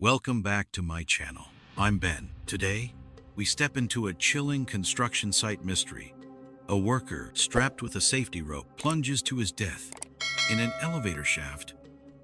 Welcome back to my channel. I'm Ben. Today, we step into a chilling construction site mystery. A worker, strapped with a safety rope, plunges to his death in an elevator shaft.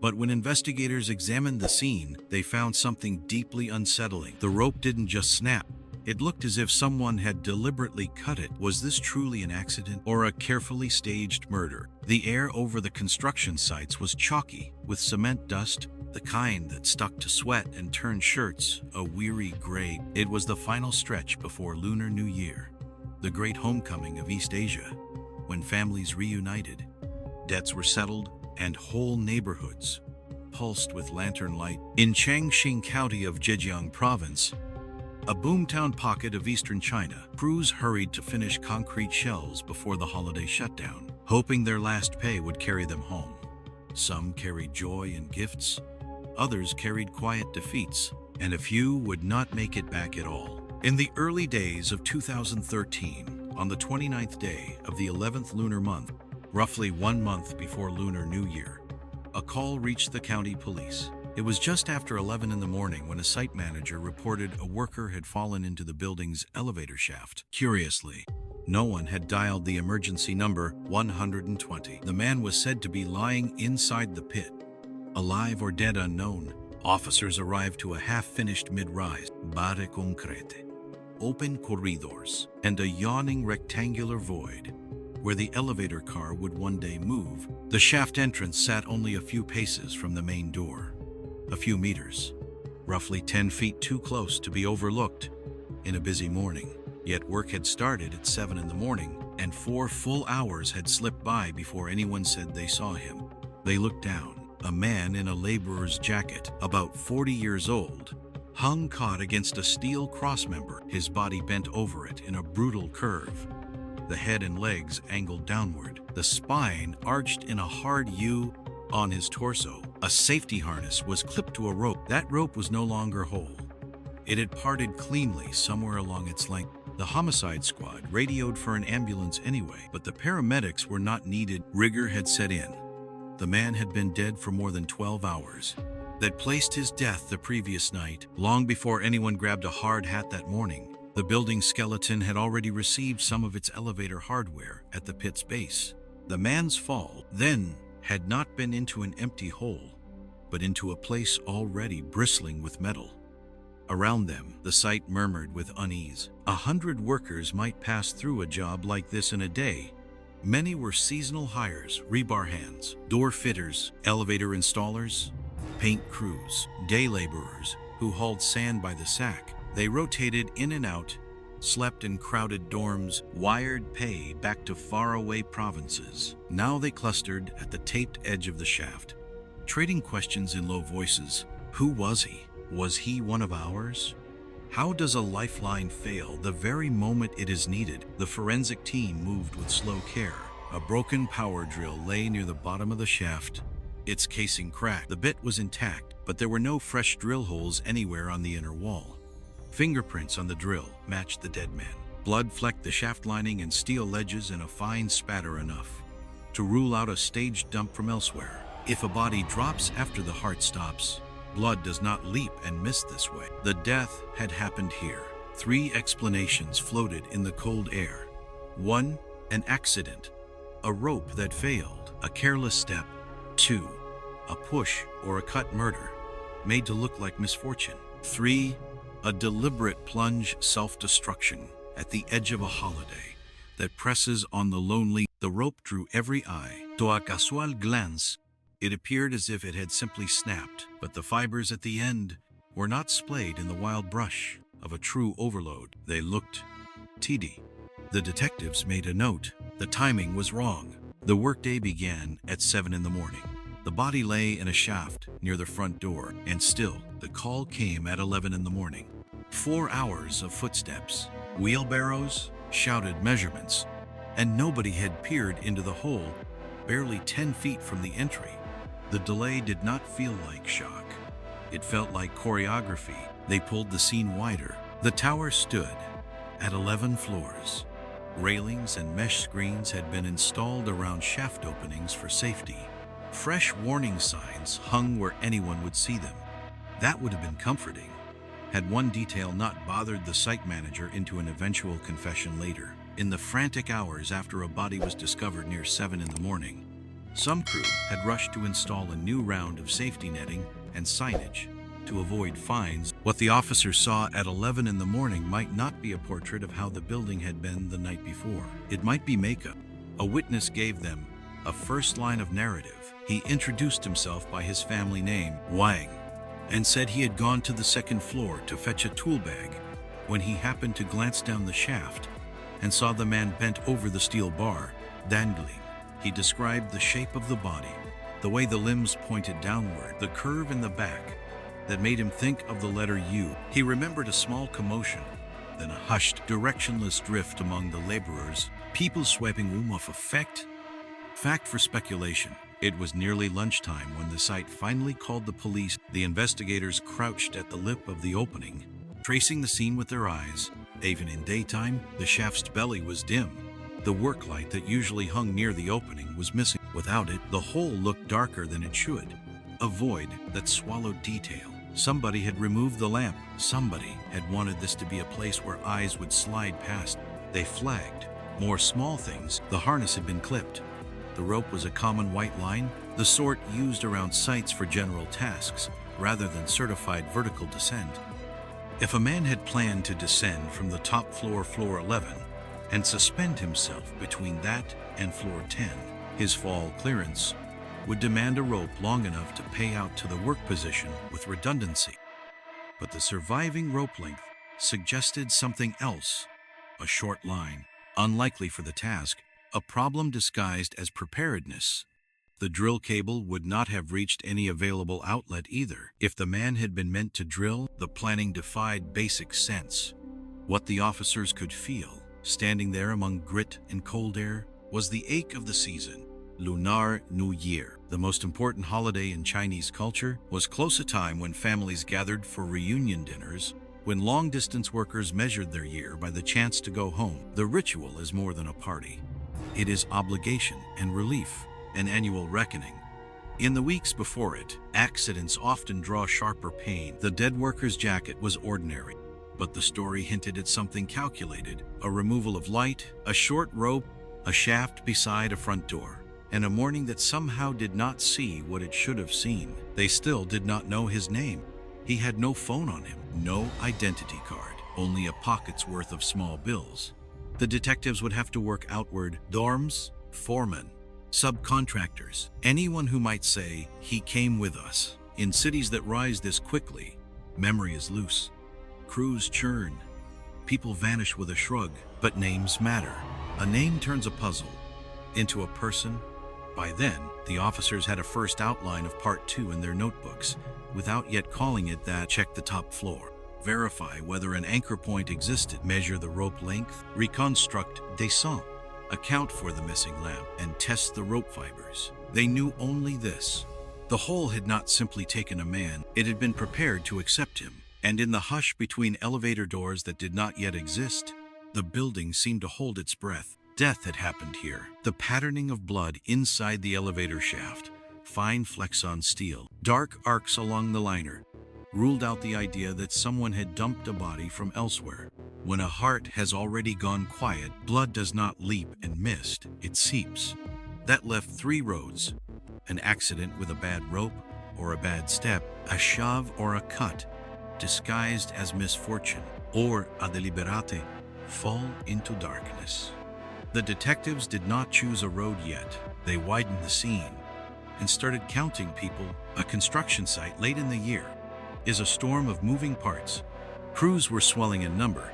But when investigators examined the scene, they found something deeply unsettling. The rope didn't just snap. It looked as if someone had deliberately cut it. Was this truly an accident or a carefully staged murder? The air over the construction sites was chalky with cement dust, the kind that stuck to sweat and turned shirts a weary gray. It was the final stretch before Lunar New Year, the great homecoming of East Asia, when families reunited, debts were settled, and whole neighborhoods pulsed with lantern light. In Changxing County of Zhejiang Province, a boomtown pocket of eastern China, crews hurried to finish concrete shells before the holiday shutdown, hoping their last pay would carry them home. Some carried joy and gifts, others carried quiet defeats, and a few would not make it back at all. In the early days of 2013, on the 29th day of the 11th lunar month, roughly 1 month before Lunar New Year, a call reached the county police. It was just after 11 in the morning when a site manager reported a worker had fallen into the building's elevator shaft. Curiously, no one had dialed the emergency number 120. The man was said to be lying inside the pit, alive or dead unknown. Officers arrived to a half-finished mid-rise, bare concrete, open corridors, and a yawning rectangular void where the elevator car would one day move. The shaft entrance sat only a few paces from the main door. A few meters, roughly 10 feet too close to be overlooked in a busy morning. Yet work had started at 7 in the morning, and 4 full hours had slipped by before anyone said they saw him. They looked down. A man in a laborer's jacket, about 40 years old, hung caught against a steel crossmember, his body bent over it in a brutal curve. The head and legs angled downward, the spine arched in a hard U. On his torso, a safety harness was clipped to a rope. That rope was no longer whole. It had parted cleanly somewhere along its length. The homicide squad radioed for an ambulance anyway, but the paramedics were not needed. Rigor had set in. The man had been dead for more than 12 hours. That placed his death the previous night, long before anyone grabbed a hard hat that morning. The building skeleton had already received some of its elevator hardware at the pit's base. The man's fall, then, had not been into an empty hole, but into a place already bristling with metal. Around them, the site murmured with unease. 100 workers might pass through a job like this in a day. Many were seasonal hires, rebar hands, door fitters, elevator installers, paint crews, day laborers who hauled sand by the sack. They rotated in and out, slept in crowded dorms, wired pay back to faraway provinces. Now they clustered at the taped edge of the shaft, trading questions in low voices. Who was he? Was he one of ours? How does a lifeline fail the very moment it is needed? The forensic team moved with slow care. A broken power drill lay near the bottom of the shaft, its casing cracked. The bit was intact, but there were no fresh drill holes anywhere on the inner wall. Fingerprints on the drill matched the dead man. Blood flecked the shaft lining and steel ledges in a fine spatter enough to rule out a staged dump from elsewhere. If a body drops after the heart stops, blood does not leap and miss this way. The death had happened here. 3 explanations floated in the cold air. 1, an accident, a rope that failed, a careless step. 2, a push or a cut murder, made to look like misfortune. 3, a deliberate plunge, self-destruction at the edge of a holiday that presses on the lonely. The rope drew every eye. To a casual glance, it appeared as if it had simply snapped, but the fibers at the end were not splayed in the wild brush of a true overload. They looked TD. The detectives made a note. The timing was wrong. The workday began at 7 in the morning. The body lay in a shaft near the front door, and still, the call came at 11 in the morning. 4 hours of footsteps, wheelbarrows, shouted measurements, and nobody had peered into the hole, barely 10 feet from the entry. The delay did not feel like shock. It felt like choreography. They pulled the scene wider. The tower stood at 11 floors. Railings and mesh screens had been installed around shaft openings for safety. Fresh warning signs hung where anyone would see them. That would have been comforting, had one detail not bothered the site manager into an eventual confession later. In the frantic hours after a body was discovered near 7 in the morning, some crew had rushed to install a new round of safety netting and signage to avoid fines. What the officers saw at 11 in the morning might not be a portrait of how the building had been the night before. It might be makeup. A witness gave them a first line of narrative. He introduced himself by his family name, Wang, and said he had gone to the second floor to fetch a tool bag when he happened to glance down the shaft and saw the man bent over the steel bar, dangling. He described the shape of the body, the way the limbs pointed downward, the curve in the back that made him think of the letter U. He remembered a small commotion, then a hushed, directionless drift among the laborers, people sweeping room off effect. Fact for speculation. It was nearly lunchtime when the site finally called the police. The investigators crouched at the lip of the opening, tracing the scene with their eyes. Even in daytime, the shaft's belly was dim. The work light that usually hung near the opening was missing. Without it, the hole looked darker than it should. A void that swallowed detail. Somebody had removed the lamp. Somebody had wanted this to be a place where eyes would slide past. They flagged. More small things. The harness had been clipped. The rope was a common white line, the sort used around sites for general tasks, rather than certified vertical descent. If a man had planned to descend from the top floor, floor 11, and suspend himself between that and floor 10, his fall clearance would demand a rope long enough to pay out to the work position with redundancy. But the surviving rope length suggested something else. A short line, unlikely for the task, a problem disguised as preparedness. The drill cable would not have reached any available outlet either. If the man had been meant to drill, the planning defied basic sense. What the officers could feel, standing there among grit and cold air, was the ache of the season. Lunar New Year, the most important holiday in Chinese culture, was close a time when families gathered for reunion dinners, when long-distance workers measured their year by the chance to go home. The ritual is more than a party. It is obligation and relief, an annual reckoning. In the weeks before it, accidents often draw sharper pain. The dead worker's jacket was ordinary, but the story hinted at something calculated: a removal of light, a short rope, a shaft beside a front door, and a morning that somehow did not see what it should have seen. They still did not know his name. He had no phone on him, no identity card, only a pocket's worth of small bills. The detectives would have to work outward: dorms, foremen, subcontractors, anyone who might say, "He came with us." In cities that rise this quickly, memory is loose. Crews churn. People vanish with a shrug, but names matter. A name turns a puzzle into a person. By then, the officers had a first outline of Part 2 in their notebooks, without yet calling it that. Check the top floor. Verify whether an anchor point existed, measure the rope length, reconstruct descent, account for the missing lamp, and test the rope fibers. They knew only this: the hole had not simply taken a man, it had been prepared to accept him. And in the hush between elevator doors that did not yet exist, the building seemed to hold its breath. Death had happened here. The patterning of blood inside the elevator shaft, fine flecks on steel, dark arcs along the liner, ruled out the idea that someone had dumped a body from elsewhere. When a heart has already gone quiet, blood does not leap and mist, it seeps. That left 3 roads: an accident with a bad rope or a bad step, a shove or a cut, disguised as misfortune, or a deliberate fall into darkness. The detectives did not choose a road yet. They widened the scene and started counting people. A construction site late in the year is a storm of moving parts. Crews were swelling in number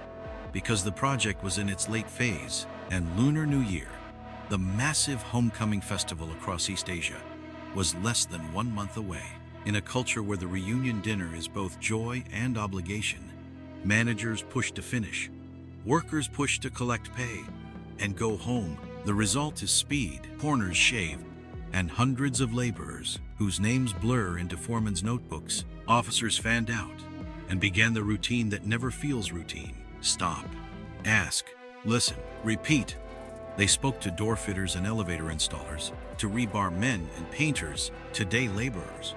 because the project was in its late phase, and Lunar New Year, the massive homecoming festival across East Asia, was less than 1 month away. In a culture where the reunion dinner is both joy and obligation, managers push to finish, workers push to collect pay and go home. The result is speed, corners shaved, and hundreds of laborers whose names blur into foremen's notebooks. Officers fanned out and began the routine that never feels routine: stop, ask, listen, repeat. They spoke to door fitters and elevator installers, to rebar men and painters, to day laborers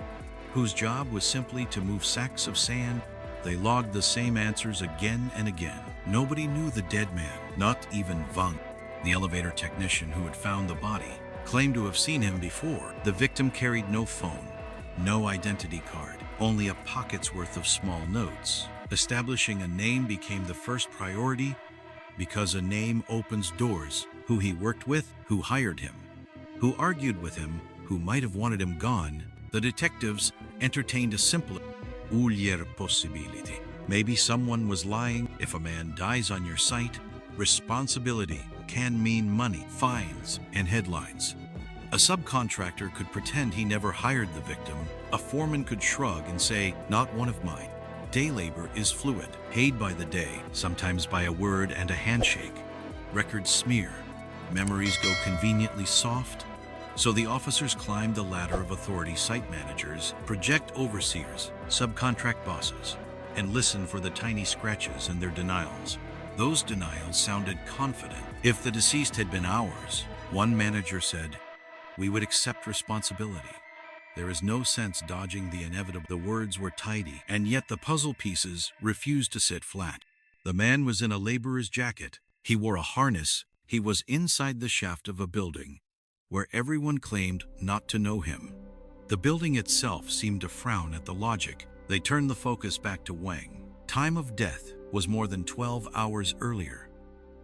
whose job was simply to move sacks of sand. They logged the same answers again and again. Nobody knew the dead man, not even Wang. The elevator technician who had found the body claimed to have seen him before. The victim carried no phone, no identity card, only a pocket's worth of small notes. Establishing a name became the first priority because a name opens doors. Who he worked with, who hired him, who argued with him, who might have wanted him gone. The detectives entertained a simple possibility. Maybe someone was lying. If a man dies on your site, responsibility can mean money, fines, and headlines. A subcontractor could pretend he never hired the victim. A foreman could shrug and say, "Not one of mine." Day labor is fluid, paid by the day, sometimes by a word and a handshake. Records smear. Memories go conveniently soft. So the officers climb the ladder of authority: site managers, project overseers, subcontract bosses, and listen for the tiny scratches and their denials. Those denials sounded confident. If the deceased had been ours, one manager said, "We would accept responsibility. There is no sense dodging the inevitable." The words were tidy, and yet the puzzle pieces refused to sit flat. The man was in a laborer's jacket. He wore a harness. He was inside the shaft of a building where everyone claimed not to know him. The building itself seemed to frown at the logic. They turned the focus back to Wang. Time of death was more than 12 hours earlier,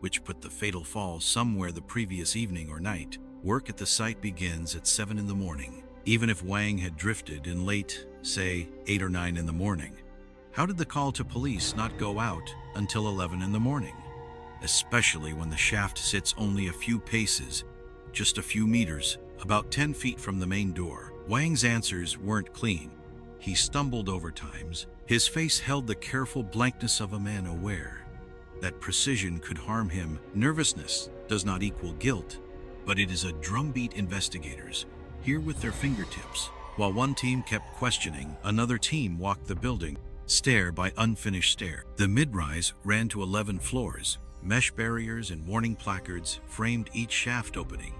which put the fatal fall somewhere the previous evening or night. Work at the site begins at 7 in the morning. Even if Wang had drifted in late, say 8 or 9 in the morning, how did the call to police not go out until 11 in the morning? Especially when the shaft sits only a few paces, just a few meters, about 10 feet from the main door. Wang's answers weren't clean. He stumbled over times. His face held the careful blankness of a man aware that precision could harm him. Nervousness does not equal guilt, but it is a drumbeat. Investigators here with their fingertips. While one team kept questioning, another team walked the building, stair by unfinished stair. The mid-rise ran to 11 floors. Mesh barriers and warning placards framed each shaft opening.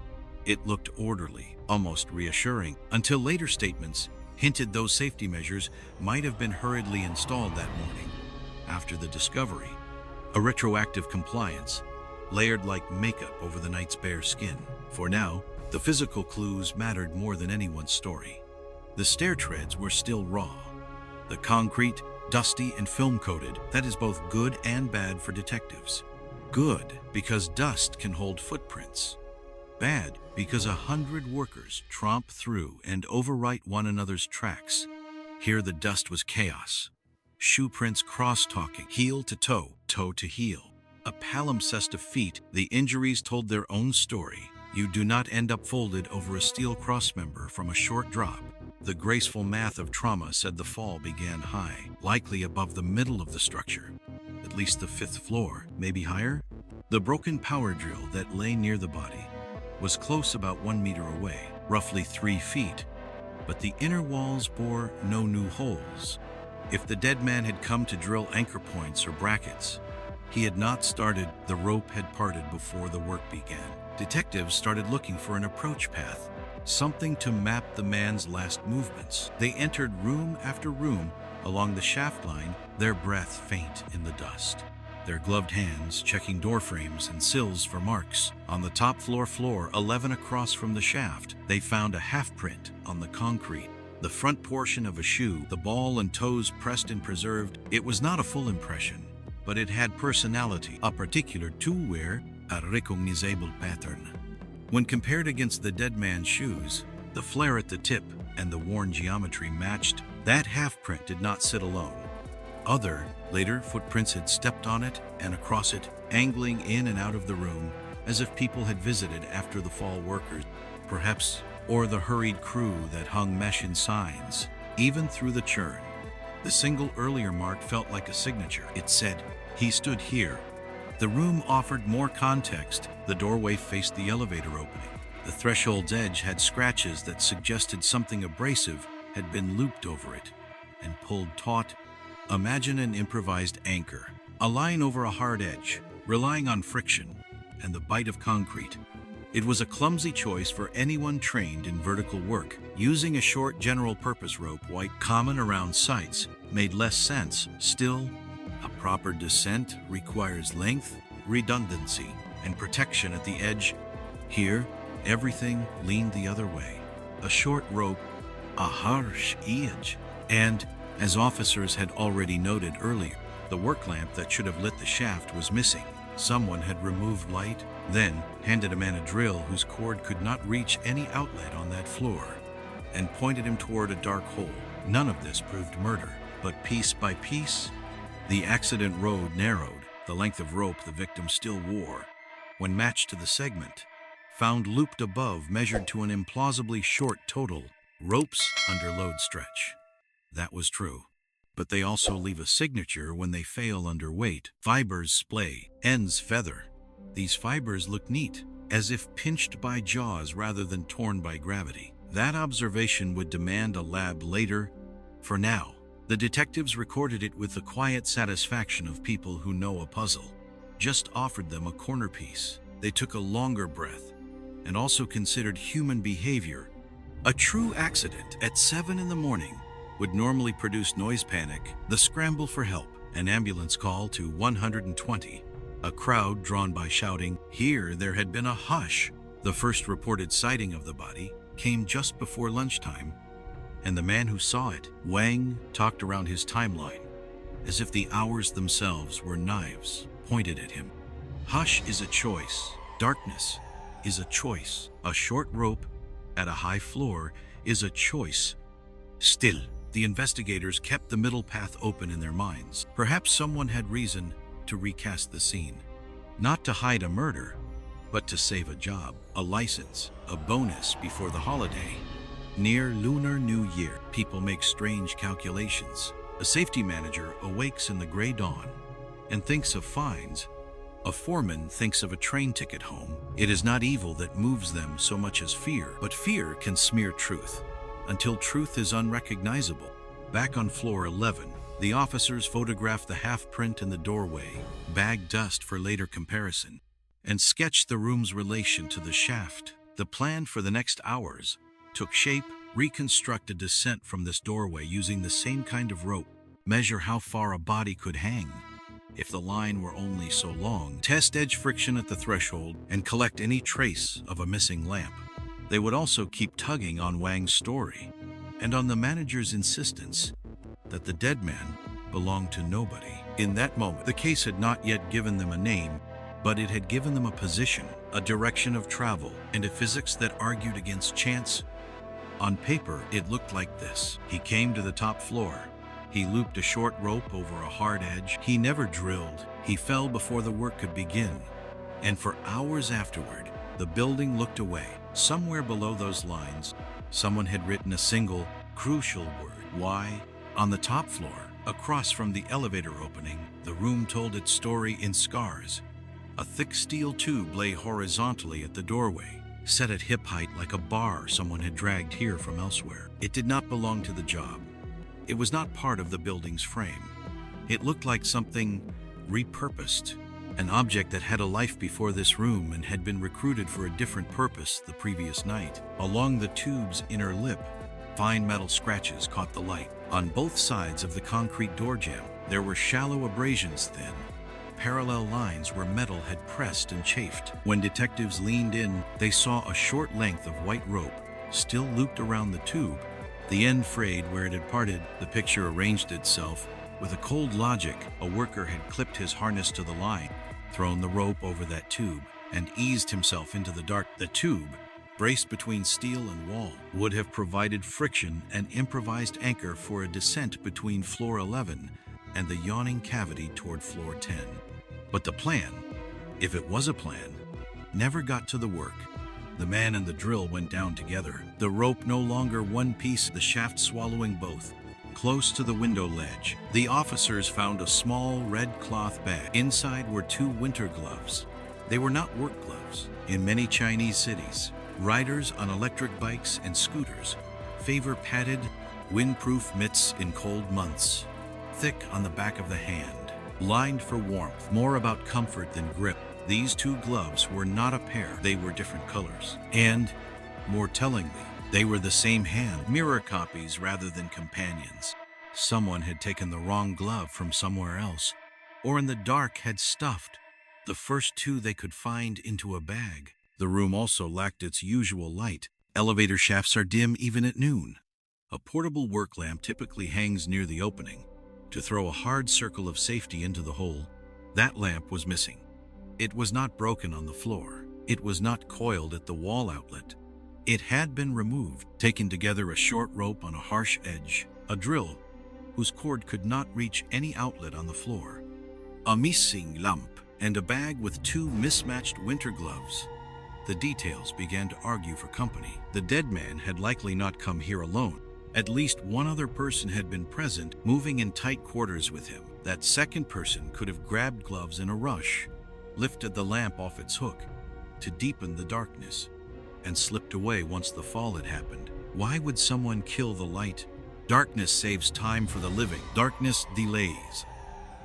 It looked orderly, almost reassuring, until later statements hinted those safety measures might have been hurriedly installed that morning. After the discovery, a retroactive compliance, layered like makeup over the night's bare skin. For now, the physical clues mattered more than anyone's story. The stair treads were still raw. The concrete, dusty and film-coated. That is both good and bad for detectives. Good, because dust can hold footprints. Bad, because 100 workers tromp through and overwrite one another's tracks. Here the dust was chaos. Shoe prints cross-talking, heel to toe, toe to heel. A palimpsest of feet. The injuries told their own story. You do not end up folded over a steel crossmember from a short drop. The graceful math of trauma said the fall began high, likely above the middle of the structure. At least the 5th floor, maybe higher. The broken power drill that lay near the body was close, about 1 meter away, roughly 3 feet, but the inner walls bore no new holes. If the dead man had come to drill anchor points or brackets, he had not started. The rope had parted before the work began. Detectives started looking for an approach path, something to map the man's last movements. They entered room after room along the shaft line, their breath faint in the dust. Their gloved hands checking door frames and sills for marks. On the top floor, 11 across from the shaft, they found a half print on the concrete. The front portion of a shoe, the ball and toes pressed and preserved. It was not a full impression, but it had personality, a particular to-wear, a recognizable pattern. When compared against the dead man's shoes, the flare at the tip and the worn geometry matched. That half print did not sit alone. Other, later footprints had stepped on it and across it, angling in and out of the room, as if people had visited after the fall workers, perhaps, or the hurried crew that hung mesh in signs. Even through the churn, the single earlier mark felt like a signature. It said, "He stood here." The room offered more context. The doorway faced the elevator opening. The threshold's edge had scratches that suggested something abrasive had been looped over it and pulled taut. Imagine an improvised anchor, a line over a hard edge, relying on friction and the bite of concrete. It was a clumsy choice for anyone trained in vertical work. Using a short general-purpose rope, quite common around sites, made less sense. Still, a proper descent requires length, redundancy, and protection at the edge. Here, everything leaned the other way. A short rope, a harsh edge, and, as officers had already noted earlier, the work lamp that should have lit the shaft was missing. Someone had removed light, then handed a man a drill whose cord could not reach any outlet on that floor, and pointed him toward a dark hole. None of this proved murder, but piece by piece, the accident road narrowed. The length of rope the victim still wore, when matched to the segment, found looped above, measured to an implausibly short total. Ropes under load stretch. That was true. But they also leave a signature when they fail under weight. Fibers splay, ends feather. These fibers look neat, as if pinched by jaws rather than torn by gravity. That observation would demand a lab later. For now, the detectives recorded it with the quiet satisfaction of people who know a puzzle. Just offered them a corner piece. They took a longer breath, and also considered human behavior. A true accident at 7 in the morning would normally produce noise panic, the scramble for help, an ambulance call to 120, a crowd drawn by shouting. Here there had been a hush. The first reported sighting of the body came just before lunchtime, and the man who saw it, Wang, talked around his timeline, as if the hours themselves were knives pointed at him. Hush is a choice. Darkness is a choice. A short rope at a high floor is a choice. Still, the investigators kept the middle path open in their minds. Perhaps someone had reason to recast the scene. Not to hide a murder, but to save a job, a license, a bonus before the holiday. Near Lunar New Year, people make strange calculations. A safety manager awakes in the gray dawn and thinks of fines. A foreman thinks of a train ticket home. It is not evil that moves them so much as fear, but fear can smear truth until truth is unrecognizable. Back on floor 11, the officers photographed the half-print in the doorway, bagged dust for later comparison, and sketched the room's relation to the shaft. The plan for the next hours took shape. Reconstruct a descent from this doorway using the same kind of rope. Measure how far a body could hang if the line were only so long. Test edge friction at the threshold and collect any trace of a missing lamp. They would also keep tugging on Wang's story and on the manager's insistence that the dead man belonged to nobody. In that moment, the case had not yet given them a name, but it had given them a position, a direction of travel, and a physics that argued against chance. On paper, it looked like this. He came to the top floor. He looped a short rope over a hard edge. He never drilled. He fell before the work could begin. And for hours afterward, the building looked away. Somewhere below those lines, someone had written a single, crucial word. Why? On the top floor, across from the elevator opening, the room told its story in scars. A thick steel tube lay horizontally at the doorway, set at hip height like a bar someone had dragged here from elsewhere. It did not belong to the job. It was not part of the building's frame. It looked like something repurposed, an object that had a life before this room and had been recruited for a different purpose the previous night. Along the tube's inner lip, fine metal scratches caught the light. On both sides of the concrete door jamb, there were shallow abrasions, thin, parallel lines where metal had pressed and chafed. When detectives leaned in, they saw a short length of white rope, still looped around the tube, the end frayed where it had parted. The picture arranged itself. With a cold logic, a worker had clipped his harness to the line, thrown the rope over that tube, and eased himself into the dark. The tube, braced between steel and wall, would have provided friction and improvised anchor for a descent between floor 11 and the yawning cavity toward floor 10. But the plan, if it was a plan, never got to the work. The man and the drill went down together, the rope no longer one piece, the shaft swallowing both. Close to the window ledge, the officers found a small red cloth bag. Inside were 2 winter gloves. They were not work gloves. In many Chinese cities, riders on electric bikes and scooters favor padded, windproof mitts in cold months, thick on the back of the hand, lined for warmth, more about comfort than grip. These two gloves were not a pair, they were different colors. And, more tellingly, they were the same hand, mirror copies rather than companions. Someone had taken the wrong glove from somewhere else, or in the dark had stuffed the first two they could find into a bag. The room also lacked its usual light. Elevator shafts are dim even at noon. A portable work lamp typically hangs near the opening to throw a hard circle of safety into the hole. That lamp was missing. It was not broken on the floor. It was not coiled at the wall outlet. It had been removed, taking together a short rope on a harsh edge, a drill whose cord could not reach any outlet on the floor, a missing lamp, and a bag with two mismatched winter gloves. The details began to argue for company. The dead man had likely not come here alone. At least one other person had been present, moving in tight quarters with him. That second person could have grabbed gloves in a rush, lifted the lamp off its hook to deepen the darkness, and slipped away once the fall had happened. Why would someone kill the light? Darkness saves time for the living. Darkness delays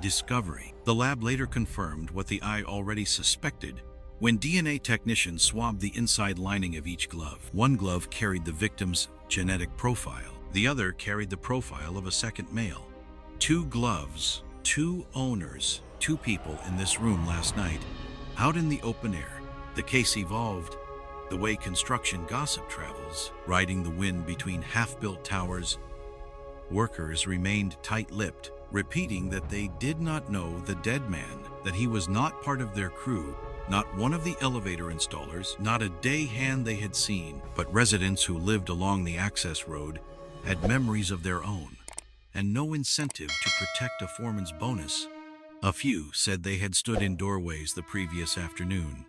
discovery. The lab later confirmed what the eye already suspected. When DNA technicians swabbed the inside lining of each glove, one glove carried the victim's genetic profile. The other carried the profile of a second male. Two gloves, two owners, two people in this room last night, out in the open air. The case evolved the way construction gossip travels, riding the wind between half-built towers. Workers remained tight-lipped, repeating that they did not know the dead man, that he was not part of their crew, not one of the elevator installers, not a day hand they had seen. But residents who lived along the access road had memories of their own, and no incentive to protect a foreman's bonus. A few said they had stood in doorways the previous afternoon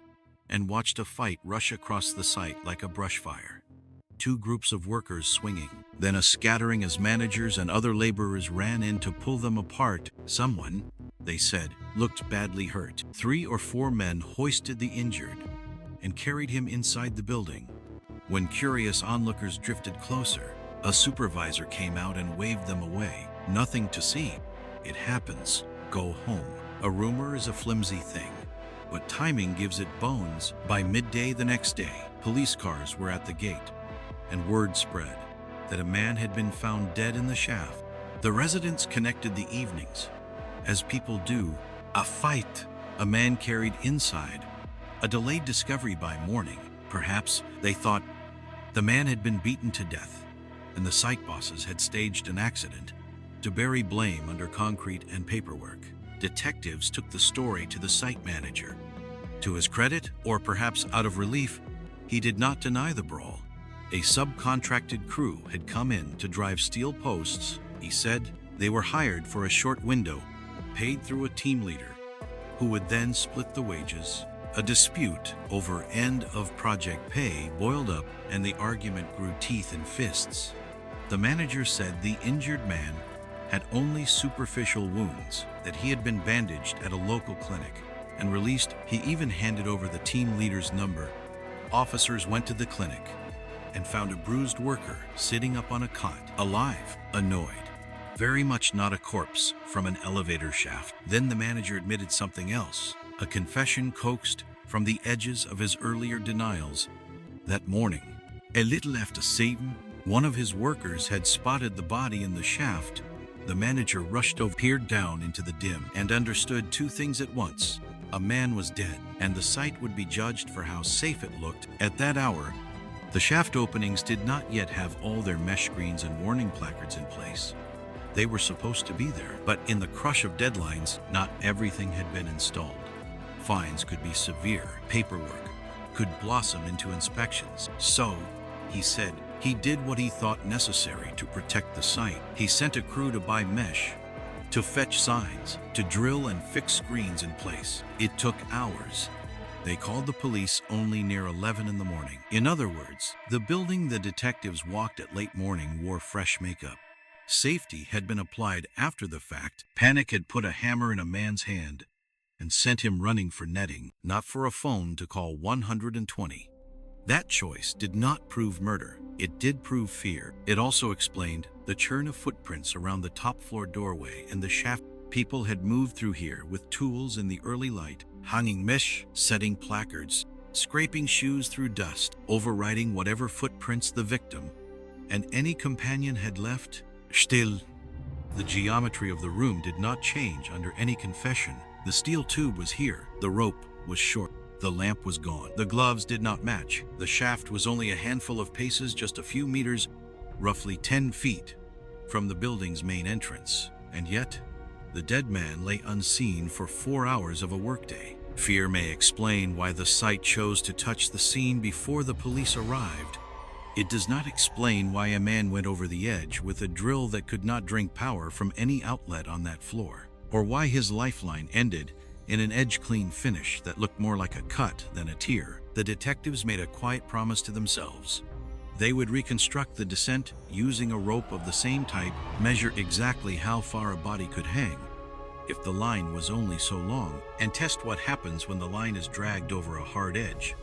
and watched a fight rush across the site like a brush fire. Two groups of workers swinging, then a scattering as managers and other laborers ran in to pull them apart. Someone, they said, looked badly hurt. 3 or 4 men hoisted the injured and carried him inside the building. When curious onlookers drifted closer, a supervisor came out and waved them away. Nothing to see. It happens. Go home. A rumor is a flimsy thing, but timing gives it bones. By midday the next day, police cars were at the gate, and word spread that a man had been found dead in the shaft. The residents connected the evenings, as people do. A fight, a man carried inside, a delayed discovery by morning. Perhaps, they thought, the man had been beaten to death, and the site bosses had staged an accident to bury blame under concrete and paperwork. Detectives took the story to the site manager. To his credit, or perhaps out of relief, he did not deny the brawl. A subcontracted crew had come in to drive steel posts. He said they were hired for a short window, paid through a team leader, who would then split the wages. A dispute over end-of-project pay boiled up, and the argument grew teeth and fists. The manager said the injured man had only superficial wounds, that he had been bandaged at a local clinic and released. He even handed over the team leader's number. Officers went to the clinic and found a bruised worker sitting up on a cot, alive, annoyed. Very much not a corpse from an elevator shaft. Then the manager admitted something else, a confession coaxed from the edges of his earlier denials. That morning, a little after 7, one of his workers had spotted the body in the shaft. The manager rushed over, peered down into the dim, and understood 2 things at once. A man was dead, and the site would be judged for how safe it looked. At that hour, the shaft openings did not yet have all their mesh screens and warning placards in place. They were supposed to be there, but in the crush of deadlines, not everything had been installed. Fines could be severe, paperwork could blossom into inspections. So, he said, he did what he thought necessary to protect the site. He sent a crew to buy mesh, to fetch signs, to drill and fix screens in place. It took hours. They called the police only near 11 in the morning. In other words, the building the detectives walked at late morning wore fresh makeup. Safety had been applied after the fact. Panic had put a hammer in a man's hand and sent him running for netting, not for a phone to call 120. That choice did not prove murder. It did prove fear. It also explained the churn of footprints around the top floor doorway and the shaft. People had moved through here with tools in the early light, hanging mesh, setting placards, scraping shoes through dust, overriding whatever footprints the victim and any companion had left. Still, the geometry of the room did not change under any confession. The steel tube was here. The rope was short. The lamp was gone. The gloves did not match. The shaft was only a handful of paces, just a few meters, roughly 10 feet, from the building's main entrance. And yet, the dead man lay unseen for 4 hours of a workday. Fear may explain why the site chose to touch the scene before the police arrived. It does not explain why a man went over the edge with a drill that could not drink power from any outlet on that floor, or why his lifeline ended in an edge-clean finish that looked more like a cut than a tear. The detectives made a quiet promise to themselves. They would reconstruct the descent using a rope of the same type, measure exactly how far a body could hang if the line was only so long, and test what happens when the line is dragged over a hard edge.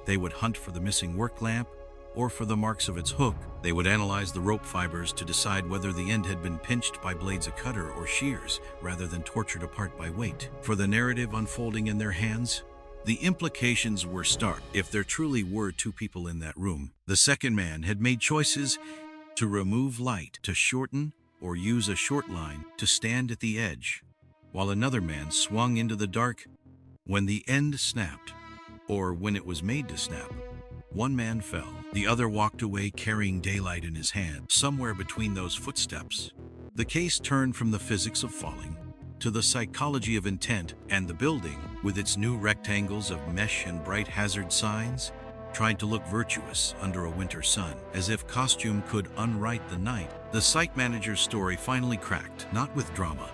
They would hunt for the missing work lamp or for the marks of its hook. They would analyze the rope fibers to decide whether the end had been pinched by blades of cutter or shears rather than tortured apart by weight. For the narrative unfolding in their hands, the implications were stark. If there truly were two people in that room, the second man had made choices to remove light, to shorten or use a short line to stand at the edge, while another man swung into the dark when the end snapped, or when it was made to snap. One man fell. The other walked away carrying daylight in his hand. Somewhere between those footsteps, the case turned from the physics of falling to the psychology of intent, and the building, with its new rectangles of mesh and bright hazard signs, tried to look virtuous under a winter sun, as if costume could unwrite the night. The site manager's story finally cracked, not with drama,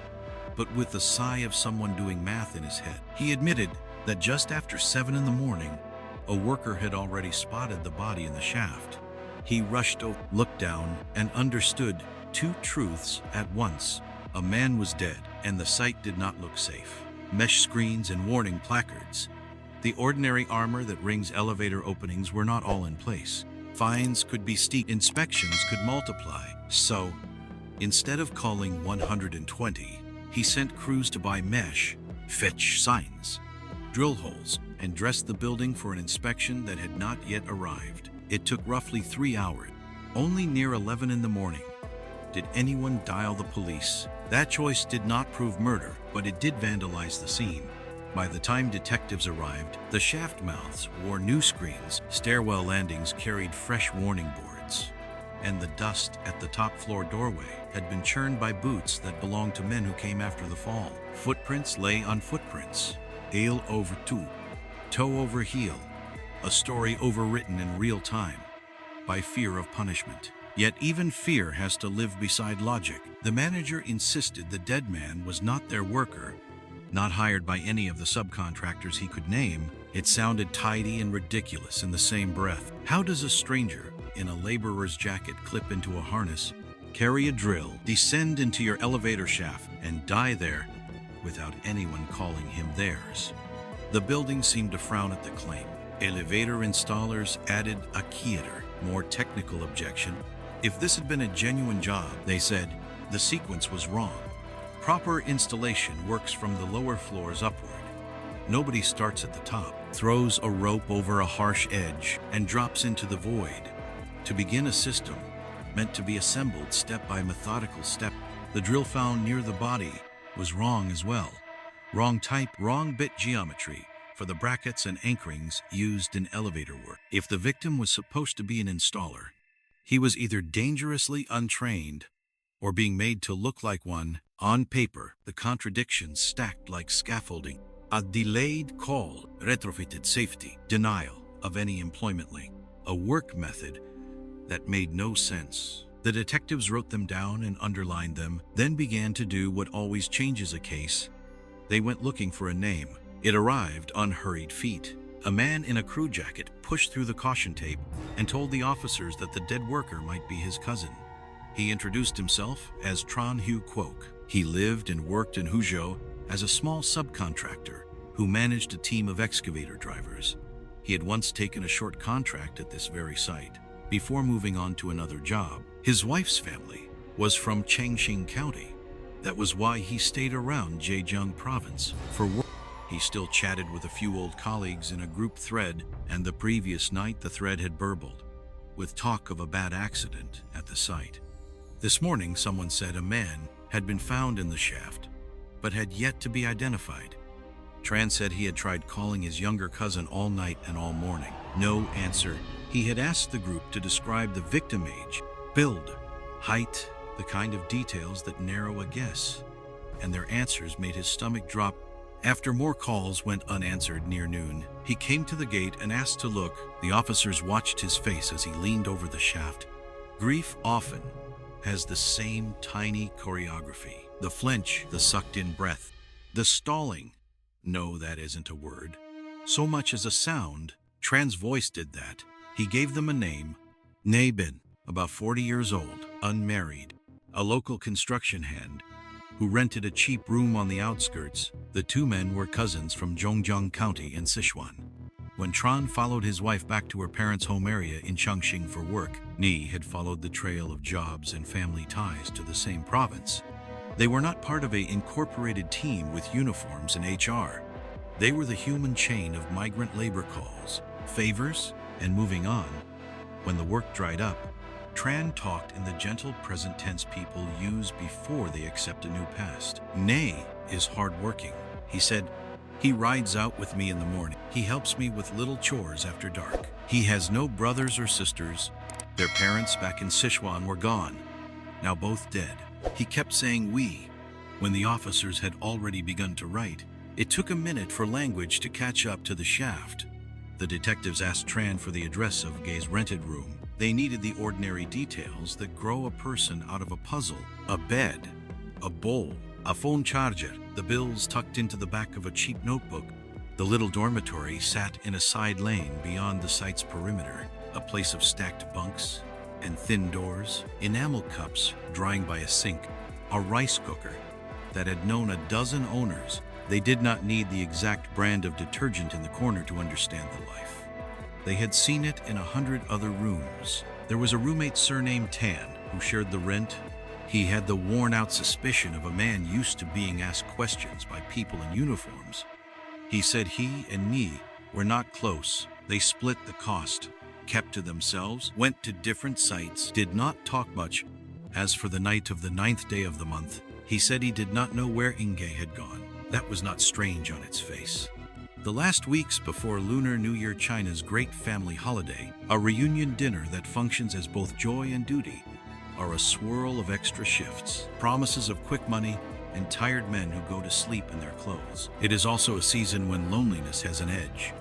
but with the sigh of someone doing math in his head. He admitted that just after 7 in the morning, a worker had already spotted the body in the shaft. He rushed over, looked down, and understood two truths at once. A man was dead, and the site did not look safe. Mesh screens and warning placards. The ordinary armor that rings elevator openings were not all in place. Fines could be steep, inspections could multiply. So, instead of calling 120, he sent crews to buy mesh, fetch signs, drill holes, and dress the building for an inspection that had not yet arrived. It took roughly 3 hours. Only near 11 in the morning did anyone dial the police. That choice did not prove murder, but it did vandalize the scene. By the time detectives arrived, the shaft mouths wore new screens, stairwell landings carried fresh warning boards, and the dust at the top floor doorway had been churned by boots that belonged to men who came after the fall. Footprints lay on footprints, heel over toe over heel, a story overwritten in real time by fear of punishment. Yet even fear has to live beside logic. The manager insisted the dead man was not their worker, not hired by any of the subcontractors he could name. It sounded tidy and ridiculous in the same breath. How does a stranger in a laborer's jacket clip into a harness, carry a drill, descend into your elevator shaft, and die there without anyone calling him theirs? The building seemed to frown at the claim. Elevator installers added a quieter, more technical objection. If this had been a genuine job, they said, the sequence was wrong. Proper installation works from the lower floors upward. Nobody starts at the top, throws a rope over a harsh edge, and drops into the void. To begin a system meant to be assembled step by methodical step. The drill found near the body was wrong as well. Wrong type, wrong bit geometry for the brackets and anchorings used in elevator work. If the victim was supposed to be an installer, he was either dangerously untrained or being made to look like one. On paper, the contradictions stacked like scaffolding. A delayed call, retrofitted safety, denial of any employment link, a work method that made no sense. The detectives wrote them down and underlined them, then began to do what always changes a case. They went looking for a name. It arrived on hurried feet. A man in a crew jacket pushed through the caution tape and told the officers that the dead worker might be his cousin. He introduced himself as Tran Hu Quoc. He lived and worked in Huzhou as a small subcontractor who managed a team of excavator drivers. He had once taken a short contract at this very site before moving on to another job. His wife's family was from Changxing County. That was why he stayed around Zhejiang province for work. He still chatted with a few old colleagues in a group thread, and the previous night the thread had burbled, with talk of a bad accident at the site. This morning someone said a man had been found in the shaft, but had yet to be identified. Tran said he had tried calling his younger cousin all night and all morning. No answer. He had asked the group to describe the victim age, build, height, the kind of details that narrow a guess, and their answers made his stomach drop. After more calls went unanswered near noon, he came to the gate and asked to look. The officers watched his face as he leaned over the shaft. Grief often has the same tiny choreography. The flinch, the sucked-in breath, the stalling. No, that isn't a word. So much as a sound. Tran's voice did that. He gave them a name. Ne Bin, about 40 years old, unmarried, a local construction hand, who rented a cheap room on the outskirts. The two men were cousins from Zhongjiang County in Sichuan. When Tran followed his wife back to her parents' home area in Chongqing for work, Ni had followed the trail of jobs and family ties to the same province. They were not part of an incorporated team with uniforms and HR. They were the human chain of migrant labor calls, favors, and moving on. When the work dried up, Tran talked in the gentle present tense people use before they accept a new past. Ne is hardworking, he said. He rides out with me in the morning. He helps me with little chores after dark. He has no brothers or sisters. Their parents back in Sichuan were gone, now both dead. He kept saying we, when the officers had already begun to write. It took a minute for language to catch up to the shaft. The detectives asked Tran for the address of Gay's rented room. They needed the ordinary details that grow a person out of a puzzle. A bed, a bowl, a phone charger, the bills tucked into the back of a cheap notebook. The little dormitory sat in a side lane beyond the site's perimeter, a place of stacked bunks and thin doors, enamel cups drying by a sink, a rice cooker that had known a dozen owners. They did not need the exact brand of detergent in the corner to understand the life. They had seen it in 100 other rooms. There was a roommate surnamed Tan who shared the rent. He had the worn-out suspicion of a man used to being asked questions by people in uniforms. He said he and Ni were not close. They split the cost, kept to themselves, went to different sites, did not talk much. As for the night of the 9th day of the month, he said he did not know where Inge had gone. That was not strange on its face. The last weeks before Lunar New Year, China's great family holiday, a reunion dinner that functions as both joy and duty, are a swirl of extra shifts, promises of quick money, and tired men who go to sleep in their clothes. It is also a season when loneliness has an edge.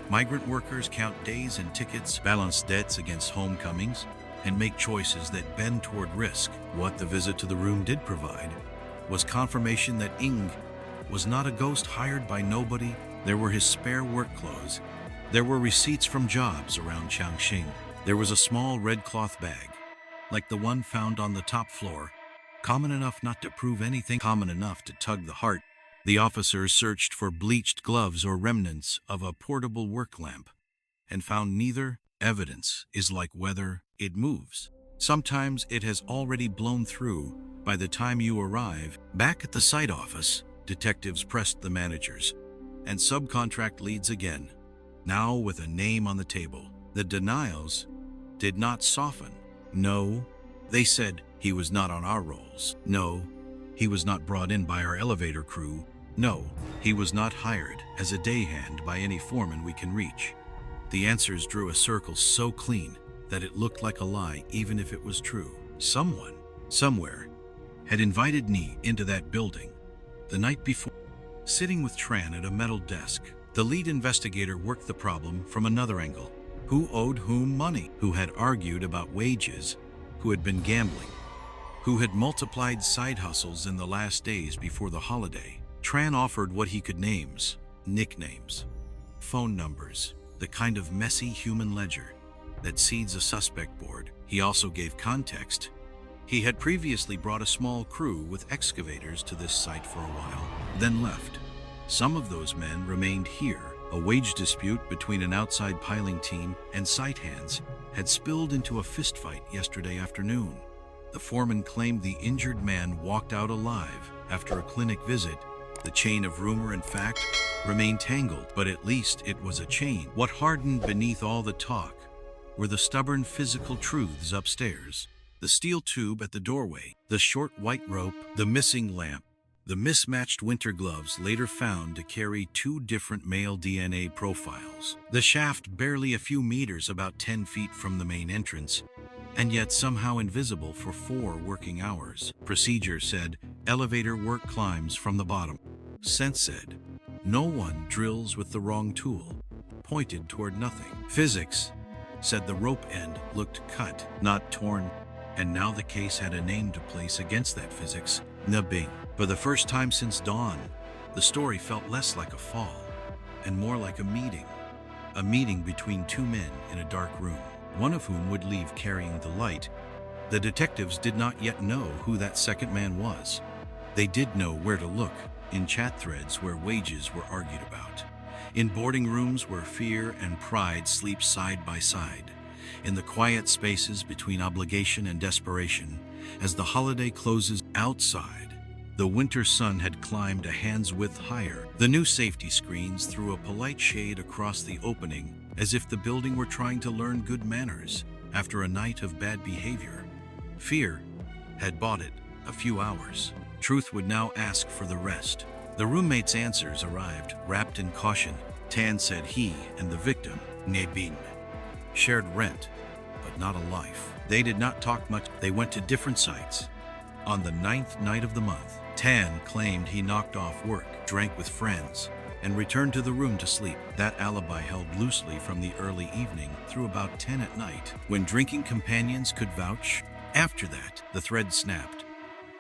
Migrant workers count days and tickets, balance debts against homecomings, and make choices that bend toward risk. What the visit to the room did provide was confirmation that Ing was not a ghost hired by nobody. There were his spare work clothes. There were receipts from jobs around Changxing. There was a small red cloth bag, like the one found on the top floor, common enough not to prove anything, common enough to tug the heart. The officers searched for bleached gloves or remnants of a portable work lamp, and found neither. Evidence is like weather, it moves. Sometimes it has already blown through by the time you arrive. Back at the site office, detectives pressed the managers and subcontract leads again, now with a name on the table. The denials did not soften. No, they said he was not on our rolls. No, he was not brought in by our elevator crew. No, he was not hired as a day hand by any foreman we can reach. The answers drew a circle so clean that it looked like a lie even if it was true. Someone, somewhere, had invited Ni into that building the night before. Sitting with Tran at a metal desk, the lead investigator worked the problem from another angle. Who owed whom money? Who had argued about wages? Who had been gambling? Who had multiplied side hustles in the last days before the holiday? Tran offered what he could: names, nicknames, phone numbers, the kind of messy human ledger that seeds a suspect board. He also gave context. He had previously brought a small crew with excavators to this site for a while, then left. Some of those men remained here. A wage dispute between an outside piling team and site hands had spilled into a fistfight yesterday afternoon. The foreman claimed the injured man walked out alive after a clinic visit. The chain of rumor and fact remained tangled, but at least it was a chain. What hardened beneath all the talk were the stubborn physical truths upstairs. The steel tube at the doorway, the short white rope, the missing lamp, the mismatched winter gloves later found to carry 2 different male DNA profiles. The shaft barely a few meters, about 10 feet from the main entrance, and yet somehow invisible for 4 working hours. Procedure said elevator work climbs from the bottom. Sense said no one drills with the wrong tool, pointed toward nothing. Physics said the rope end looked cut, not torn, and now the case had a name to place against that physics: Nabing. For the first time since dawn, the story felt less like a fall and more like a meeting between 2 men in a dark room, one of whom would leave carrying the light. The detectives did not yet know who that second man was. They did know where to look: in chat threads where wages were argued about, in boarding rooms where fear and pride sleep side by side, in the quiet spaces between obligation and desperation. As the holiday closes outside, the winter sun had climbed a hand's width higher. The new safety screens threw a polite shade across the opening, as if the building were trying to learn good manners after a night of bad behavior. Fear had bought it a few hours. Truth would now ask for the rest. The roommate's answers arrived, wrapped in caution. Tan said he and the victim, Nebin, shared rent, but not a life. They did not talk much. They went to different sites. On the 9th night of the month, Tan claimed he knocked off work, drank with friends, and returned to the room to sleep. That alibi held loosely from the early evening through about 10 at night, when drinking companions could vouch. After that, the thread snapped.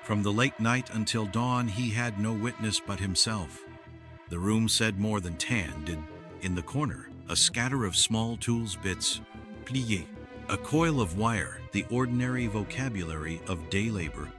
From the late night until dawn, he had no witness but himself. The room said more than Tan did. In the corner, a scatter of small tools, bits, plié, a coil of wire, the ordinary vocabulary of day labor.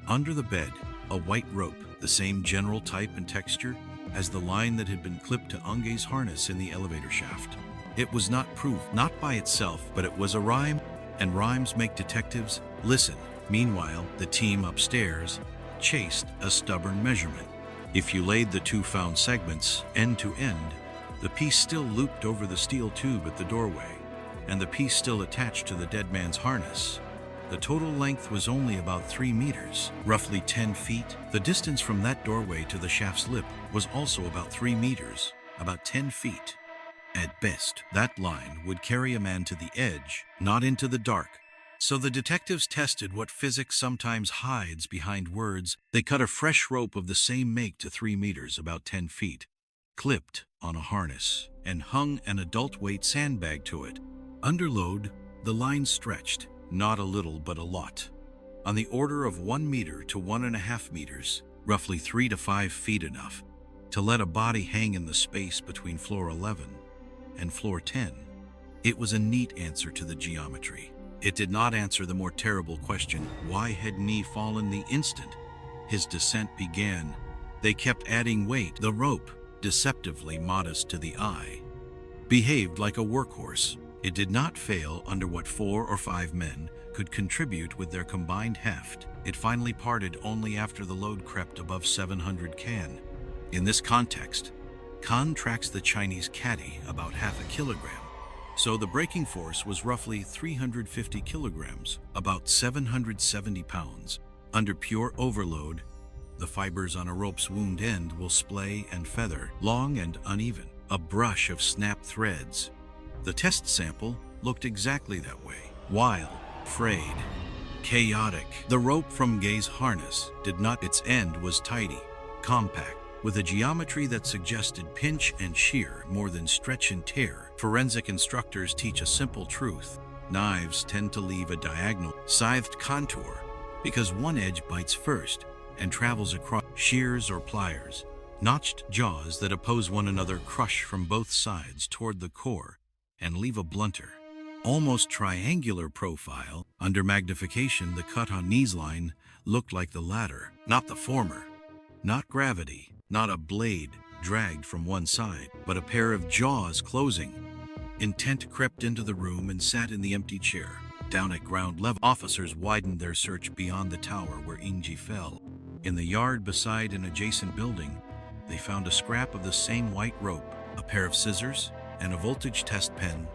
Under the bed, a white rope, the same general type and texture as the line that had been clipped to Unge's harness in the elevator shaft. It was not proof, not by itself, but it was a rhyme, and rhymes make detectives listen. Meanwhile, the team upstairs chased a stubborn measurement. If you laid the 2 found segments end to end, the piece still looped over the steel tube at the doorway, and the piece still attached to the dead man's harness. The total length was only about 3 meters, roughly 10 feet. The distance from that doorway to the shaft's lip was also about 3 meters, about 10 feet. At best, that line would carry a man to the edge, not into the dark. So the detectives tested what physics sometimes hides behind words. They cut a fresh rope of the same make to 3 meters, about 10 feet, clipped on a harness, and hung an adult-weight sandbag to it. Under load, the line stretched, not a little but a lot, on the order of 1 meter to 1.5 meters, roughly 3 to 5 feet, enough to let a body hang in the space between floor 11 and floor 10. It was a neat answer to the geometry. It did not answer the more terrible question: why had Ni fallen the instant his descent began? They kept adding weight. The rope, deceptively modest to the eye, behaved like a workhorse. It did not fail under what 4 or 5 men could contribute with their combined heft. It finally parted only after the load crept above 700 can. In this context, Kan tracks the Chinese caddy about half a kilogram, so the braking force was roughly 350 kilograms, about 770 pounds. Under pure overload, the fibers on a rope's wound end will splay and feather, long and uneven, a brush of snapped threads. The test sample looked exactly that way: wild, frayed, chaotic. The rope from Gay's harness did not. Its end was tidy, compact, with a geometry that suggested pinch and shear more than stretch and tear. Forensic instructors teach a simple truth: knives tend to leave a diagonal, scythed contour because one edge bites first and travels across. Shears or pliers, notched jaws that oppose one another, crush from both sides toward the core and leave a blunter, almost triangular profile. Under magnification, the cut on Ni's line looked like the latter, not the former. Not gravity, not a blade dragged from one side, but a pair of jaws closing. Intent crept into the room and sat in the empty chair. Down at ground level, officers widened their search beyond the tower where Ingji fell. In the yard beside an adjacent building, they found a scrap of the same white rope, a pair of scissors, and a voltage test pen,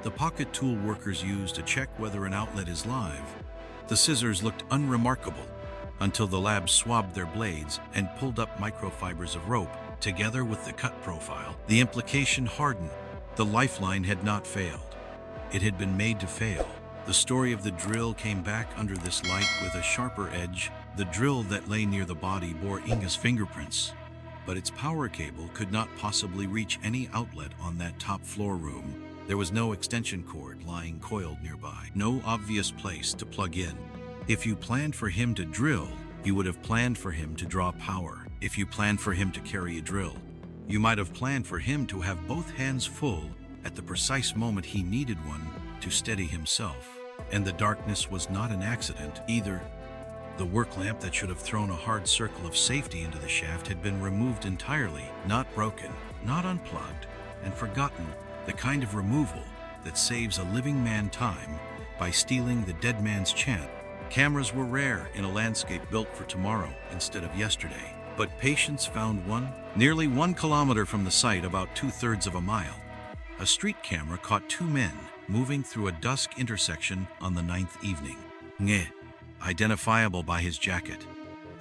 the pocket tool workers use to check whether an outlet is live. The scissors looked unremarkable until the lab swabbed their blades and pulled up microfibers of rope, together with the cut profile. The implication hardened. The lifeline had not failed. It had been made to fail. The story of the drill came back under this light with a sharper edge. The drill that lay near the body bore Inga's fingerprints, but its power cable could not possibly reach any outlet on that top floor room. There was no extension cord lying coiled nearby, no obvious place to plug in. If you planned for him to drill, you would have planned for him to draw power. If you planned for him to carry a drill, you might have planned for him to have both hands full at the precise moment he needed one to steady himself. And the darkness was not an accident either. The work lamp that should have thrown a hard circle of safety into the shaft had been removed entirely, not broken, not unplugged, and forgotten, the kind of removal that saves a living man time by stealing the dead man's chance. Cameras were rare in a landscape built for tomorrow instead of yesterday, but patience found one nearly 1 kilometer from the site, about 2/3 of a mile. A street camera caught 2 men moving through a dusk intersection on the 9th evening. Nge, identifiable by his jacket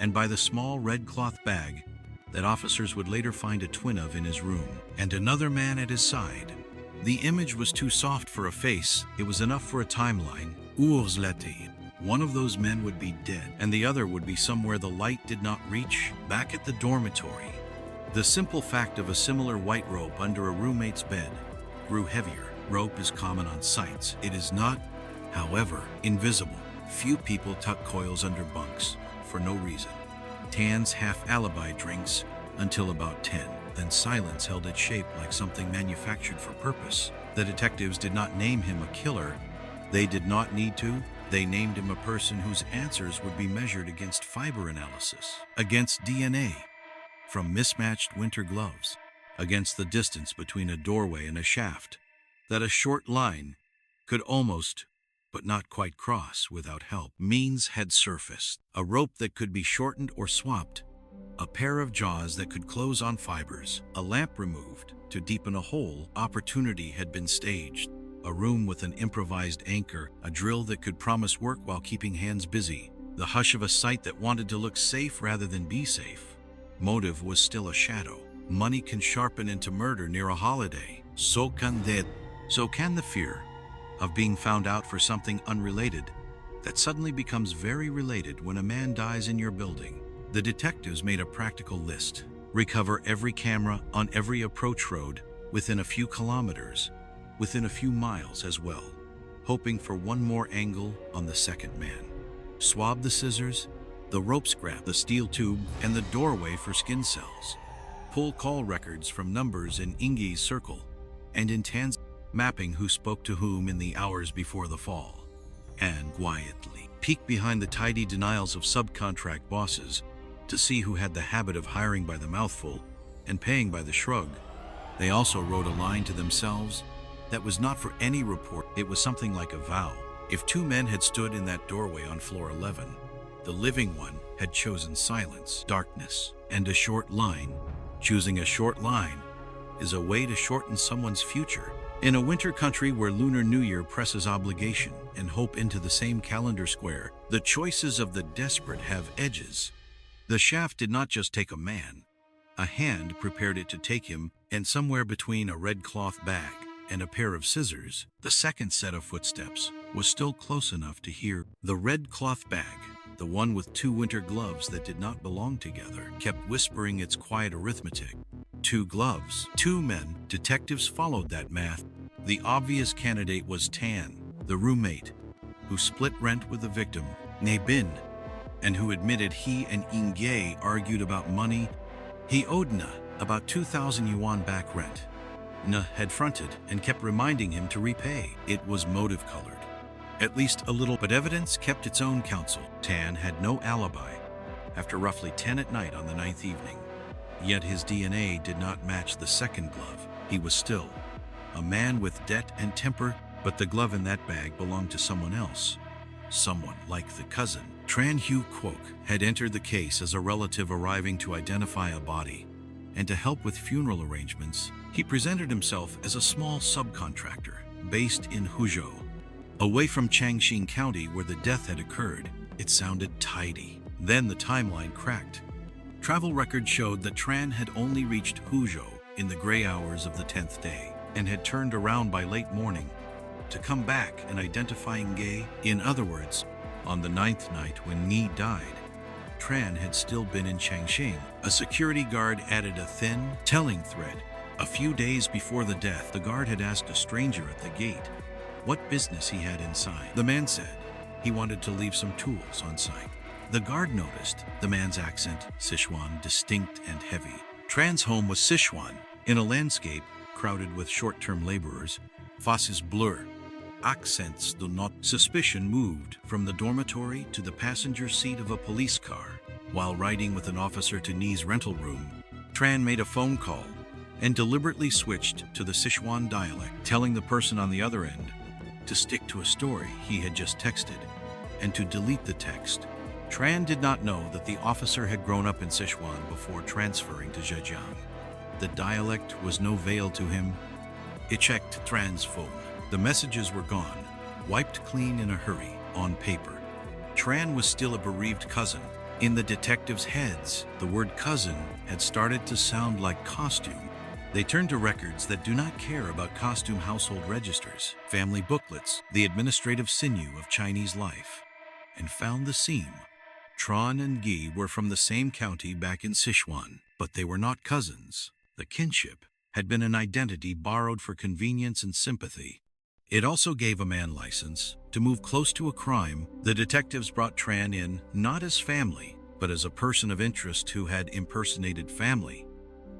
and by the small red cloth bag that officers would later find a twin of in his room, and another man at his side. The image was too soft for a face. It was enough for a timeline. Urzleti. One of those men would be dead, and the other would be somewhere the light did not reach, back at the dormitory. The simple fact of a similar white rope under a roommate's bed grew heavier. Rope is common on sites. It is not, however, invisible. Few people tuck coils under bunks for no reason. Tan's half-alibi drinks until about 10. Then silence held its shape like something manufactured for purpose. The detectives did not name him a killer. They did not need to. They named him a person whose answers would be measured against fiber analysis, against DNA from mismatched winter gloves, against the distance between a doorway and a shaft that a short line could almost, but not quite, cross without help. Means had surfaced. A rope that could be shortened or swapped, a pair of jaws that could close on fibers, a lamp removed to deepen a hole. Opportunity had been staged. A room with an improvised anchor, a drill that could promise work while keeping hands busy, the hush of a site that wanted to look safe rather than be safe. Motive was still a shadow. Money can sharpen into murder near a holiday. So can the fear of being found out for something unrelated that suddenly becomes very related when a man dies in your building. The detectives made a practical list. Recover every camera on every approach road within a few kilometers, within a few miles as well, hoping for one more angle on the second man. Swab the scissors, the rope scrap, the steel tube, and the doorway for skin cells. Pull call records from numbers in Ingi's circle and in Tan's, mapping who spoke to whom in the hours before the fall. And quietly peek behind the tidy denials of subcontract bosses to see who had the habit of hiring by the mouthful and paying by the shrug. They also wrote a line to themselves that was not for any report. It was something like a vow. If 2 men had stood in that doorway on floor 11, the living one had chosen silence, darkness, and a short line. Choosing a short line is a way to shorten someone's future. In a winter country where Lunar New Year presses obligation and hope into the same calendar square, the choices of the desperate have edges. The shaft did not just take a man. A hand prepared it to take him, and somewhere between a red cloth bag and a pair of scissors, the second set of footsteps was still close enough to hear. The red cloth bag, the one with 2 winter gloves that did not belong together, kept whispering its quiet arithmetic. 2 gloves, 2 men. Detectives followed that math. The obvious candidate was Tan, the roommate, who split rent with the victim, Ne Bin, and who admitted he and Inge argued about money. He owed Na about 2,000 yuan back rent. Na had fronted and kept reminding him to repay. It was motive-colored, at least a little, but evidence kept its own counsel. Tan had no alibi after roughly 10 at night on the 9th evening. Yet his DNA did not match the second glove. He was still a man with debt and temper But the glove in that bag belonged to someone else. Someone like the cousin. Tran Hu Quoc had entered the case as a relative arriving to identify a body, and to help with funeral arrangements, he presented himself as a small subcontractor based in Huzhou. Away from Changxing County where the death had occurred, it sounded tidy. Then the timeline cracked. Travel records showed that Tran had only reached Huzhou in the gray hours of the 10th day and had turned around by late morning to come back and identify Nge. In other words, on the 9th night when Ni died, Tran had still been in Changxing. A security guard added a thin, telling thread. A few days before the death, the guard had asked a stranger at the gate what business he had inside. The man said he wanted to leave some tools on site. The guard noticed the man's accent, Sichuan, distinct and heavy. Tran's home was Sichuan, in a landscape crowded with short-term laborers. Faces blur. Accents do not. Suspicion moved from the dormitory to the passenger seat of a police car. While riding with an officer to Ni's rental room, Tran made a phone call and deliberately switched to the Sichuan dialect, telling the person on the other end to stick to a story he had just texted and to delete the text. Tran did not know that the officer had grown up in Sichuan before transferring to Zhejiang. The dialect was no veil to him. It checked Tran's phone. The messages were gone, wiped clean in a hurry, on paper. Tran was still a bereaved cousin. In the detectives' heads, the word cousin had started to sound like costume. They turned to records that do not care about costume household registers, family booklets, the administrative sinew of Chinese life, and found the seam. Tran and Ge were from the same county back in Sichuan, but they were not cousins. The kinship had been an identity borrowed for convenience and sympathy. It also gave a man license to move close to a crime. The detectives brought Tran in not as family, but as a person of interest who had impersonated family.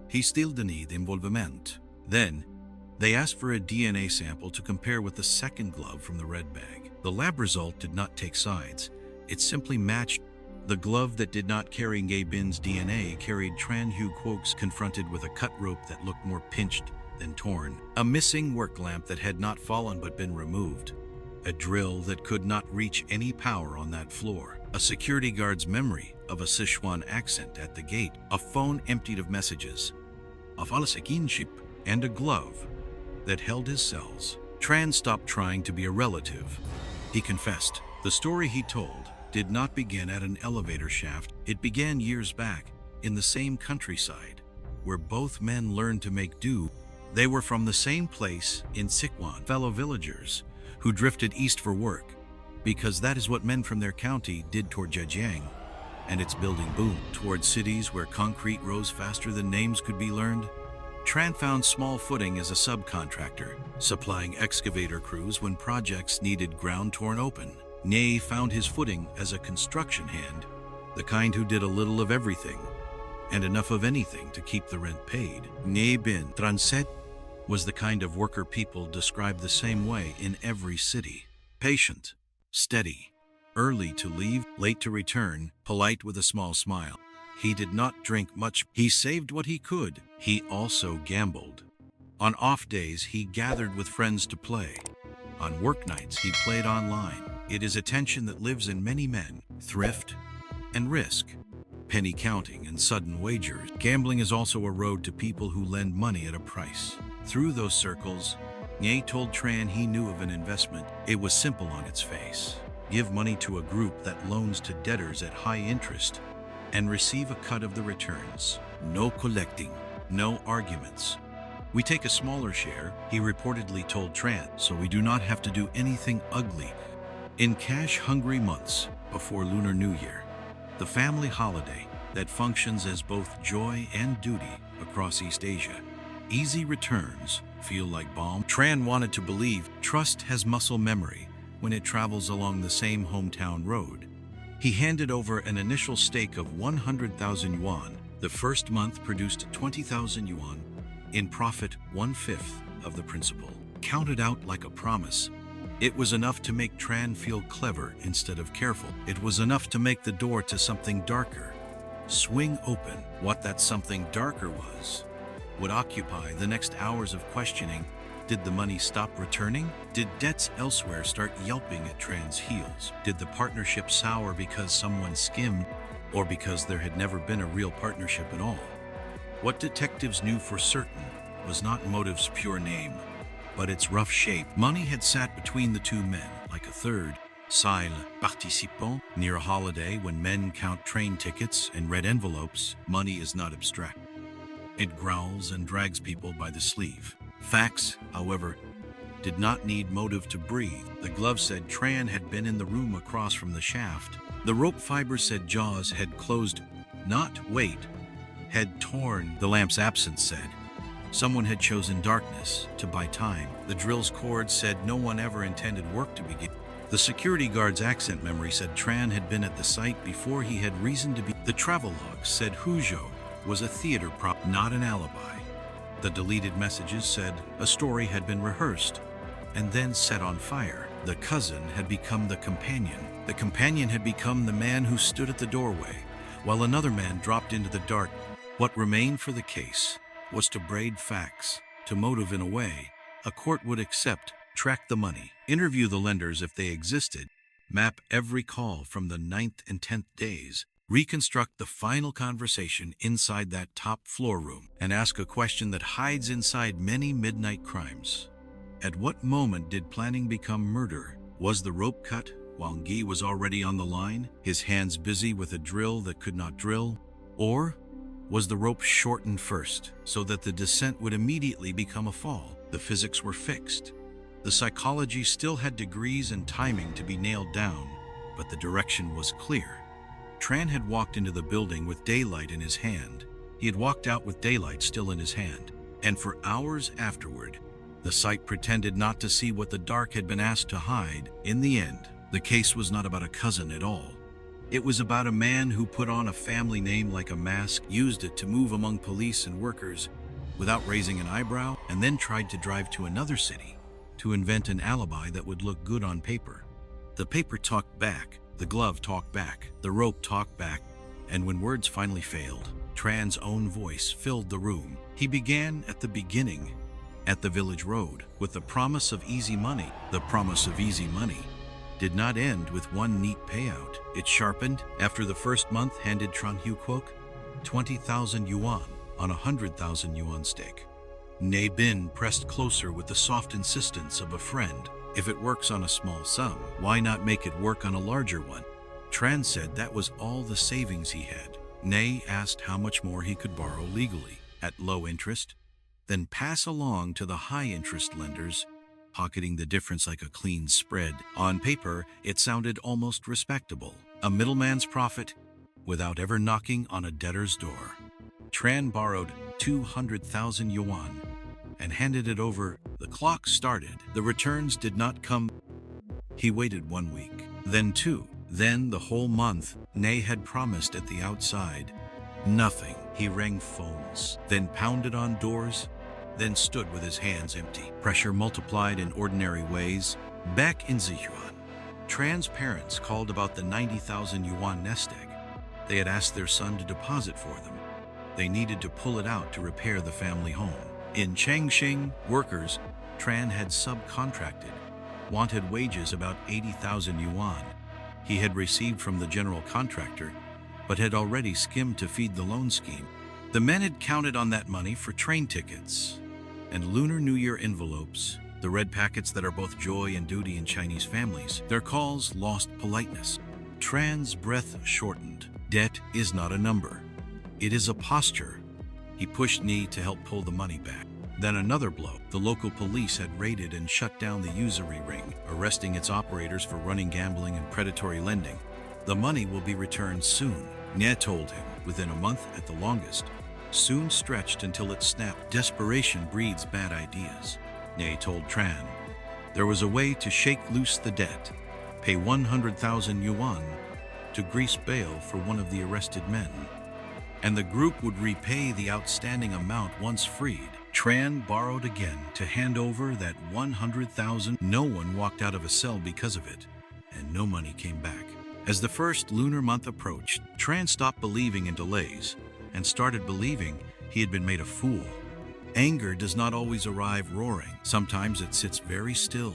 He still denied involvement. Then, they asked for a DNA sample to compare with the second glove from the red bag. The lab result did not take sides. It simply matched. The glove that did not carry Nge Bin's DNA carried Tran Hu Quoc's, confronted with a cut rope that looked more pinched than torn, a missing work lamp that had not fallen but been removed, a drill that could not reach any power on that floor, a security guard's memory of a Sichuan accent at the gate, a phone emptied of messages, a false kinship, and a glove that held his cells. Tran stopped trying to be a relative. He confessed. The story he told did not begin at an elevator shaft. It began years back in the same countryside where both men learned to make do. They were from the same place in Sichuan, fellow villagers who drifted east for work, because that is what men from their county did toward Zhejiang and its building boom. Toward cities where concrete rose faster than names could be learned, Tran found small footing as a subcontractor, supplying excavator crews when projects needed ground torn open. Nge found his footing as a construction hand, the kind who did a little of everything and enough of anything to keep the rent paid. Nge Bin Transet was the kind of worker people describe the same way in every city. Patient, steady, early to leave, late to return, polite with a small smile. He did not drink much. He saved what he could. He also gambled. On off days, he gathered with friends to play. On work nights, he played online. It is a tension that lives in many men: thrift and risk, penny counting and sudden wagers. Gambling is also a road to people who lend money at a price. Through those circles, Nge told Tran he knew of an investment. It was simple on its face. Give money to a group that loans to debtors at high interest and receive a cut of the returns. No collecting, no arguments. We take a smaller share, he reportedly told Tran, so we do not have to do anything ugly. In cash-hungry months before Lunar New Year, the family holiday that functions as both joy and duty across East Asia, easy returns feel like balm. Tran wanted to believe trust has muscle memory when it travels along the same hometown road. He handed over an initial stake of 100,000 yuan. The first month produced 20,000 yuan. In profit, 1/5 of the principal. Counted out like a promise. It was enough to make Tran feel clever instead of careful. It was enough to make the door to something darker swing open. What that something darker was would occupy the next hours of questioning, Did the money stop returning? Did debts elsewhere start yelping at Tran's heels? Did the partnership sour because someone skimmed, or because there had never been a real partnership at all? What detectives knew for certain was not motive's pure name, but its rough shape. Money had sat between the two men, like a third, Sile participant. Near a holiday, when men count train tickets and red envelopes, money is not abstract. It growls and drags people by the sleeve. Facts, however, did not need motive to breathe. The glove said Tran had been in the room across from the shaft. The rope fiber said jaws had closed, not wait, had torn. The lamp's absence said someone had chosen darkness to buy time. The drill's cord said no one ever intended work to begin. The security guard's accent memory said Tran had been at the site before he had reason to be. The travelogue said Huzhou was a theater prop, not an alibi. The deleted messages said a story had been rehearsed and then set on fire. The cousin had become the companion. The companion had become the man who stood at the doorway, while another man dropped into the dark. What remained for the case was to braid facts, to motive in a way a court would accept, track the money, interview the lenders if they existed, map every call from the 9th and 10th days, reconstruct the final conversation inside that top floor room, and ask a question that hides inside many midnight crimes. At what moment did planning become murder? Was the rope cut while Guy was already on the line, his hands busy with a drill that could not drill? Or was the rope shortened first, so that the descent would immediately become a fall? The physics were fixed. The psychology still had degrees and timing to be nailed down, but the direction was clear. Tran had walked into the building with daylight in his hand. He had walked out with daylight still in his hand. And for hours afterward, the site pretended not to see what the dark had been asked to hide. In the end, the case was not about a cousin at all. It was about a man who put on a family name like a mask, used it to move among police and workers without raising an eyebrow, and then tried to drive to another city to invent an alibi that would look good on paper. The paper talked back, the glove talked back, the rope talked back, and when words finally failed, Tran's own voice filled the room. He began at the beginning, at the village road, with the promise of easy money. The promise of easy money did not end with one neat payout. It sharpened after the first month handed Tran Huquoc 20,000 yuan on a 100,000 yuan stake. Ne Bin pressed closer with the soft insistence of a friend. If it works on a small sum, why not make it work on a larger one? Tran said that was all the savings he had. Ne asked how much more he could borrow legally, at low interest, then pass along to the high-interest lenders, pocketing the difference like a clean spread. On paper, it sounded almost respectable. A middleman's profit without ever knocking on a debtor's door. Tran borrowed 200,000 yuan and handed it over. The clock started. The returns did not come. He waited 1 week, then 2, then the whole month. Ne had promised at the outside. Nothing. He rang phones, then pounded on doors, then stood with his hands empty. Pressure multiplied in ordinary ways. Back in Sichuan, Tran's parents called about the 90,000 yuan nest egg. They had asked their son to deposit for them. They needed to pull it out to repair the family home. In Changxing, workers Tran had subcontracted wanted wages about 80,000 yuan he had received from the general contractor, but had already skimmed to feed the loan scheme. The men had counted on that money for train tickets and Lunar New Year envelopes, the red packets that are both joy and duty in Chinese families. Their calls lost politeness. Tran's breath shortened. Debt is not a number. It is a posture. He pushed Ne to help pull the money back. Then another blow. The local police had raided and shut down the usury ring, arresting its operators for running gambling and predatory lending. The money will be returned soon, Ne told him, within a month at the longest. Soon stretched until it snapped. Desperation breeds bad ideas, Ne told Tran. There was a way to shake loose the debt, pay 100,000 yuan to grease bail for one of the arrested men, and the group would repay the outstanding amount once freed. Tran borrowed again to hand over that 100,000. No one walked out of a cell because of it, and no money came back. As the first lunar month approached, Tran stopped believing in delays and started believing he had been made a fool. Anger does not always arrive roaring. Sometimes it sits very still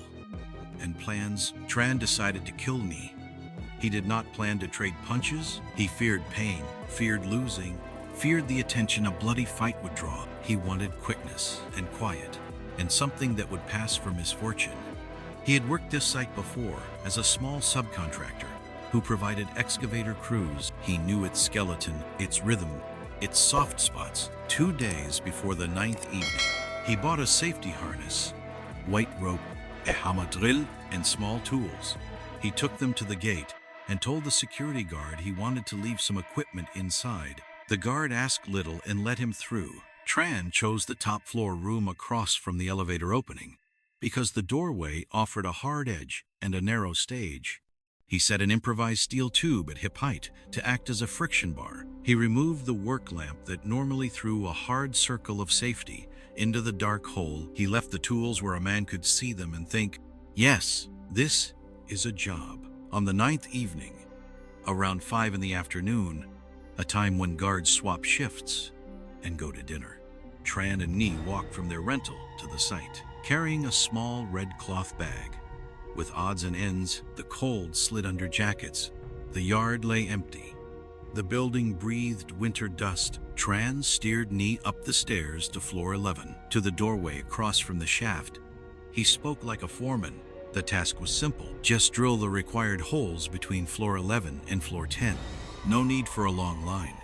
and plans. Tran decided to kill Ni. He did not plan to trade punches. He feared pain, feared losing, feared the attention a bloody fight would draw. He wanted quickness and quiet, and something that would pass for misfortune. He had worked this site before as a small subcontractor who provided excavator crews. He knew its skeleton, its rhythm, its soft spots. 2 days before the 9th evening, he bought a safety harness, white rope, a hammer drill, and small tools. He took them to the gate and told the security guard he wanted to leave some equipment inside. The guard asked little and let him through. Tran chose the top floor room across from the elevator opening because the doorway offered a hard edge and a narrow stage. He set an improvised steel tube at hip height to act as a friction bar. He removed the work lamp that normally threw a hard circle of safety into the dark hole. He left the tools where a man could see them and think, yes, this is a job. On the 9th evening, around 5 in the afternoon, a time when guards swap shifts and go to dinner, Tran and Ni walked from their rental to the site, carrying a small red cloth bag. With odds and ends, the cold slid under jackets. The yard lay empty. The building breathed winter dust. Tran steered Ni up the stairs to floor 11, to the doorway across from the shaft. He spoke like a foreman. The task was simple. Just drill the required holes between floor 11 and floor 10. No need for a long line.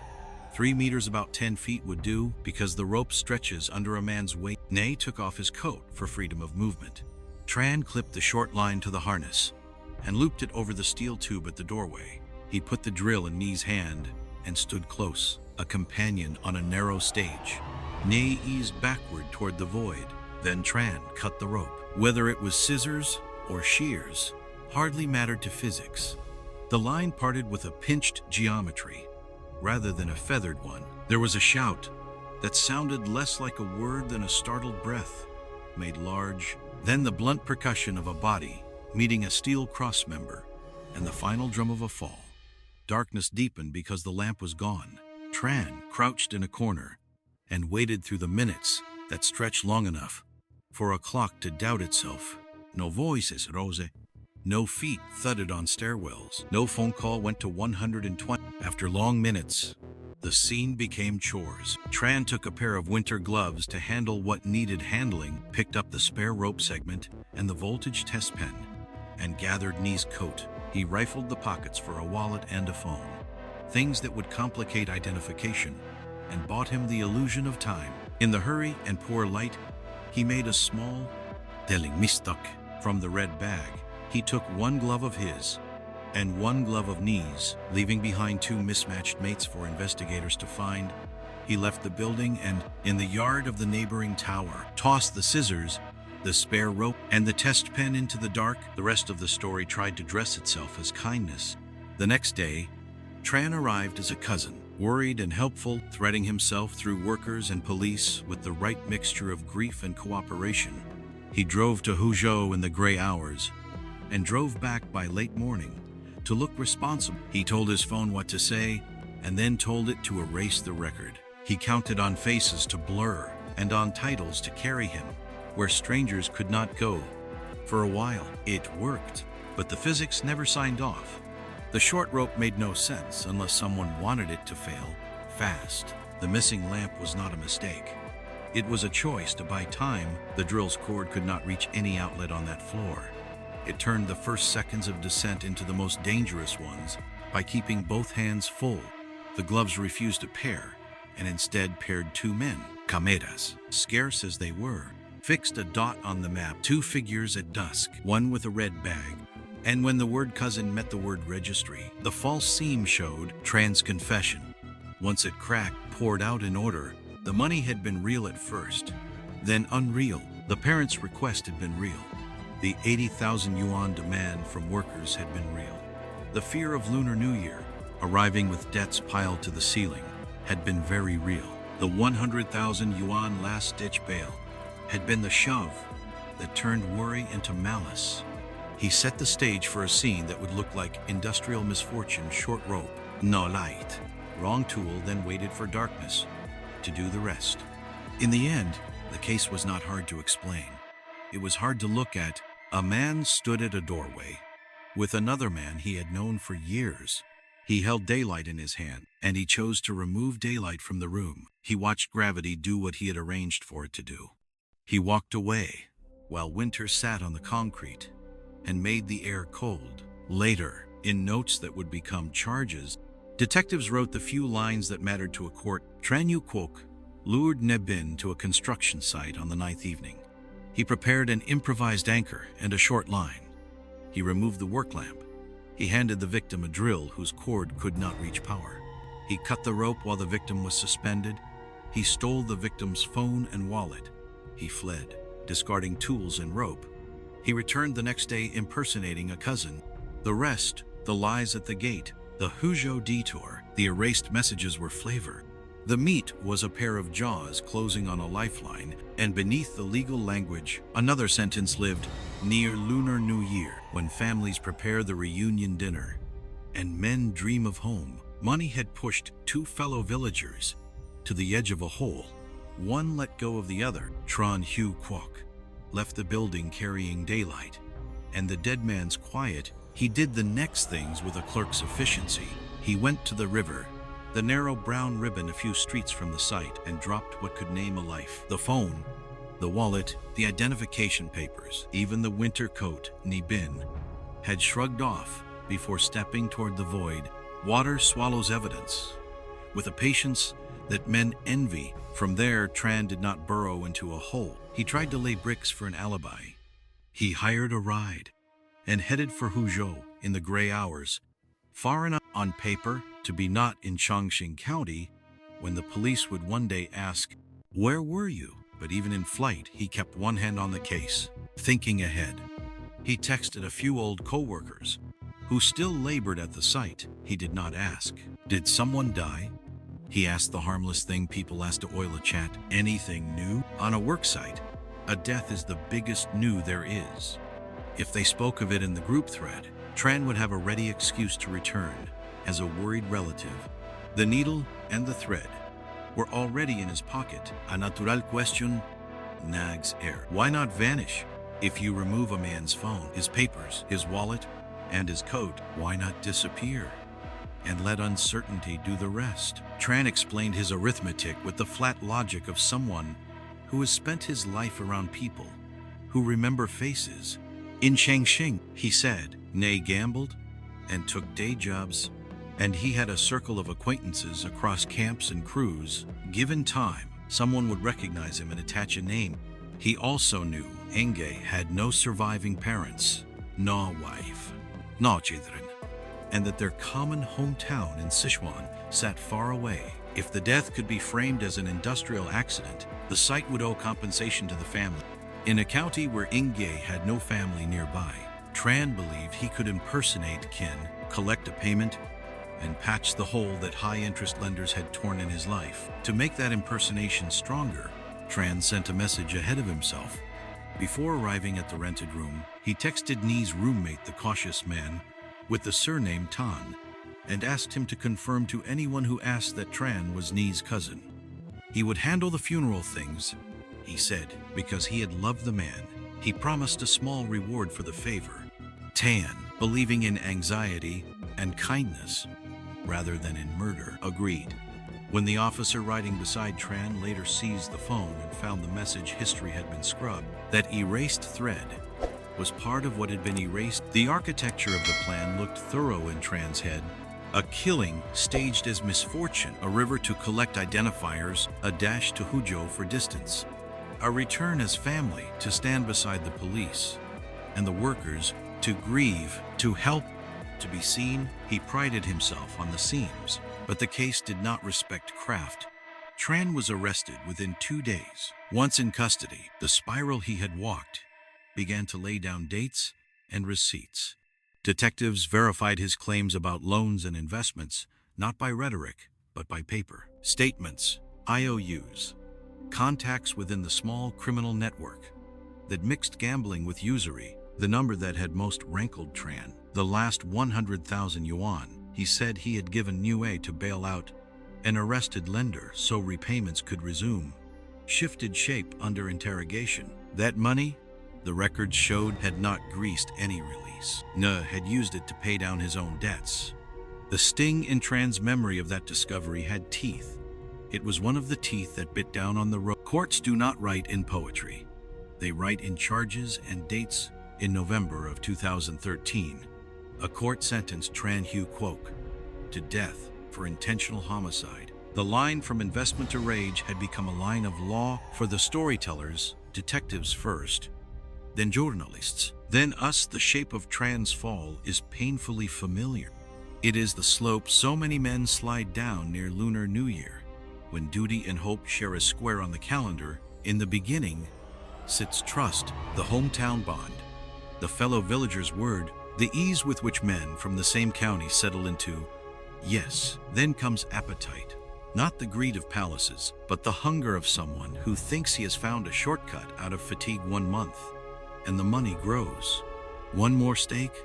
3 meters, about 10 feet would do, because the rope stretches under a man's weight. Ni took off his coat for freedom of movement. Tran clipped the short line to the harness and looped it over the steel tube at the doorway. He put the drill in Ni's hand and stood close, a companion on a narrow stage. Ni eased backward toward the void. Then Tran cut the rope. Whether it was scissors or shears hardly mattered to physics. The line parted with a pinched geometry rather than a feathered one. There was a shout that sounded less like a word than a startled breath, made large. Then the blunt percussion of a body meeting a steel cross member, and the final drum of a fall. Darkness deepened because the lamp was gone. Tran crouched in a corner and waited through the minutes that stretched long enough for a clock to doubt itself. No voices rose. No feet thudded on stairwells. No phone call went to 120. After long minutes, the scene became chores. Tran took a pair of winter gloves to handle what needed handling, picked up the spare rope segment and the voltage test pen, and gathered Ni's coat. He rifled the pockets for a wallet and a phone, things that would complicate identification, and bought him the illusion of time. In the hurry and poor light, he made a small telling mistak from the red bag. He took one glove of his and one glove of Ni's, leaving behind 2 mismatched mates for investigators to find. He left the building and, in the yard of the neighboring tower, tossed the scissors, the spare rope, and the test pen into the dark. The rest of the story tried to dress itself as kindness. The next day, Tran arrived as a cousin, worried and helpful, threading himself through workers and police with the right mixture of grief and cooperation. He drove to Huzhou in the gray hours and drove back by late morning to look responsible. He told his phone what to say and then told it to erase the record. He counted on faces to blur and on titles to carry him where strangers could not go. For a while, it worked, but the physics never signed off. The short rope made no sense unless someone wanted it to fail fast. The missing lamp was not a mistake. It was a choice to buy time. The drill's cord could not reach any outlet on that floor. It turned the first seconds of descent into the most dangerous ones by keeping both hands full. The gloves refused to pair and instead paired 2 men. Cameras, scarce as they were, fixed a dot on the map, 2 figures at dusk, one with a red bag. And when the word cousin met the word registry, the false seam showed Tran's confession. Once it cracked, poured out in order. The money had been real at first, then unreal. The parents' request had been real. The 80,000 yuan demand from workers had been real. The fear of Lunar New Year, arriving with debts piled to the ceiling, had been very real. The 100,000 yuan last-ditch bail had been the shove that turned worry into malice. He set the stage for a scene that would look like industrial misfortune. Short rope, no light, wrong tool, then waited for darkness to do the rest. In the end, The case was not hard to explain. It was hard to look at. A man stood at a doorway with another man he had known for years. He held daylight in his hand, and he chose to remove daylight from the room. He watched gravity do what he had arranged for it to do. He walked away, while winter sat on the concrete and made the air cold. Later, in notes that would become charges, detectives wrote the few lines that mattered to a court. Tran Yu Kwok lured Ne Bin to a construction site on the 9th evening. He prepared an improvised anchor and a short line. He removed the work lamp. He handed the victim a drill whose cord could not reach power. He cut the rope while the victim was suspended. He stole the victim's phone and wallet. He fled, discarding tools and rope. He returned the next day impersonating a cousin. The rest, the lies at the gate, the Huzhou detour, the erased messages were flavor. The meat was a pair of jaws closing on a lifeline, and beneath the legal language, another sentence lived: near Lunar New Year, when families prepare the reunion dinner and men dream of home. Money had pushed two fellow villagers to the edge of a hole. One let go of the other. Tran Yu Kwok left the building carrying daylight, and the dead man's quiet. He did the next things with a clerk's efficiency. He went to the river, the narrow brown ribbon a few streets from the site, and dropped what could name a life. The phone, the wallet, the identification papers, even the winter coat Ne Bin had shrugged off before stepping toward the void. Water swallows evidence with a patience that men envy. From there, Tran did not burrow into a hole. He tried to lay bricks for an alibi. He hired a ride and headed for Huzhou in the gray hours, far enough on paper to be not in Chongqing County, when the police would one day ask, "Where were you?" But even in flight, he kept one hand on the case, thinking ahead. He texted a few old co-workers who still labored at the site. He did not ask, "Did someone die?" He asked the harmless thing people ask to oil a chat: "Anything new?" On a work site, a death is the biggest new there is. If they spoke of it in the group thread, Tran would have a ready excuse to return as a worried relative. The needle and the thread were already in his pocket. A natural question nags air. Why not vanish? If you remove a man's phone, his papers, his wallet, and his coat, why not disappear and let uncertainty do the rest? Tran explained his arithmetic with the flat logic of someone who has spent his life around people who remember faces. In Changxing, he said, Ne gambled and took day jobs, and he had a circle of acquaintances across camps and crews. Given time, someone would recognize him and attach a name. He also knew Enge had no surviving parents, no wife, no children, and that their common hometown in Sichuan sat far away. If the death could be framed as an industrial accident, the site would owe compensation to the family. In a county where Enge had no family nearby, Tran believed he could impersonate kin, collect a payment, and patch the hole that high-interest lenders had torn in his life. To make that impersonation stronger, Tran sent a message ahead of himself. Before arriving at the rented room, he texted Ni's roommate, the cautious man, with the surname Tan, and asked him to confirm to anyone who asked that Tran was Ni's cousin. He would handle the funeral things, he said, because he had loved the man. He promised a small reward for the favor. Tan, believing in anxiety and kindness rather than in murder, agreed. When the officer riding beside Tran later seized the phone and found the message history had been scrubbed, that erased thread was part of what had been erased. The architecture of the plan looked thorough in Tran's head. A killing staged as misfortune, a river to collect identifiers, a dash to Huzhou for distance, a return as family to stand beside the police and the workers, to grieve, to help, to be seen. He prided himself on the seams, but the case did not respect craft. Tran was arrested within 2 days. Once in custody, the spiral he had walked began to lay down dates and receipts. Detectives verified his claims about loans and investments, not by rhetoric, but by paper. Statements, IOUs, contacts within the small criminal network that mixed gambling with usury. The number that had most rankled Tran, the last 100,000 yuan. He said he had given Niue to bail out an arrested lender so repayments could resume. shifted shape under interrogation. That money, the records showed, had not greased any release. Ne had used it to pay down his own debts. The sting in Tran's memory of that discovery had teeth. It was one of the teeth that bit down on the rope. Courts do not write in poetry. They write in charges and dates. In November of 2013, a court sentenced Tran Huy Quoc to death for intentional homicide. The line from investment to rage had become a line of law for the storytellers, detectives first, then journalists, then us. The shape of Tran's fall is painfully familiar. It is the slope so many men slide down near Lunar New Year, when duty and hope share a square on the calendar. In the beginning sits trust, the hometown bond, the fellow villagers' word, the ease with which men from the same county settle into yes. Then comes appetite, not the greed of palaces, but the hunger of someone who thinks he has found a shortcut out of fatigue. 1 month, and the money grows. One more stake,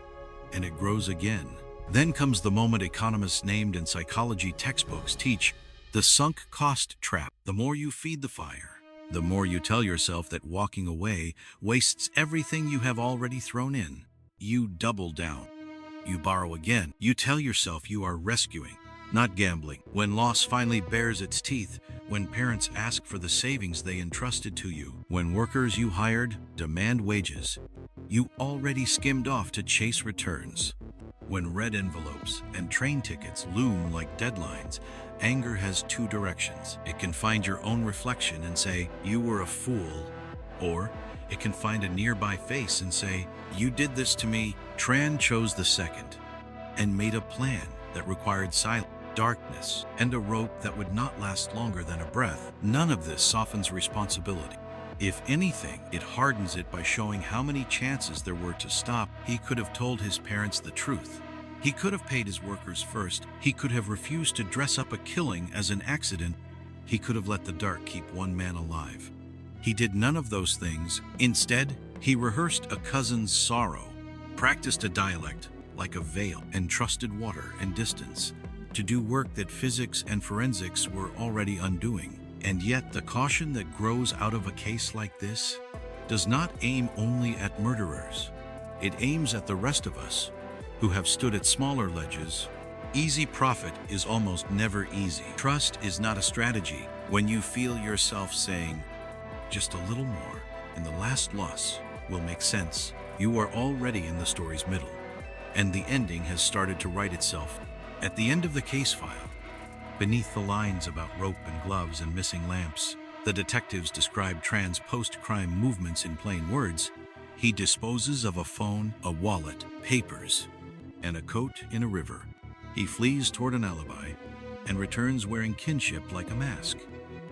and it grows again. Then comes the moment economists named in psychology textbooks teach, the sunk cost trap. The more you feed the fire, the more you tell yourself that walking away wastes everything you have already thrown in. You double down. You borrow again. You tell yourself you are rescuing, not gambling. When loss finally bears its teeth, when parents ask for the savings they entrusted to you, when workers you hired demand wages, you already skimmed off to chase returns. When red envelopes and train tickets loom like deadlines, anger has 2 directions. It can find your own reflection and say, you were a fool, or it can find a nearby face and say, you did this to me. Tran chose the second and made a plan that required silence, darkness, and a rope that would not last longer than a breath. None of this softens responsibility. If anything, it hardens it by showing how many chances there were to stop. He could have told his parents the truth. He could have paid his workers first. He could have refused to dress up a killing as an accident. He could have let the dark keep one man alive. He did none of those things. Instead, he rehearsed a cousin's sorrow, practiced a dialect like a veil, and trusted water and distance to do work that physics and forensics were already undoing. And yet, the caution that grows out of a case like this does not aim only at murderers. It aims at the rest of us who have stood at smaller ledges. Easy profit is almost never easy. Trust is not a strategy when you feel yourself saying, just a little more, and the last loss will make sense. You are already in the story's middle, and the ending has started to write itself. At the end of the case file, beneath the lines about rope and gloves and missing lamps, the detectives describe Tran's post-crime movements in plain words. He disposes of a phone, a wallet, papers, and a coat in a river. He flees toward an alibi and returns wearing kinship like a mask.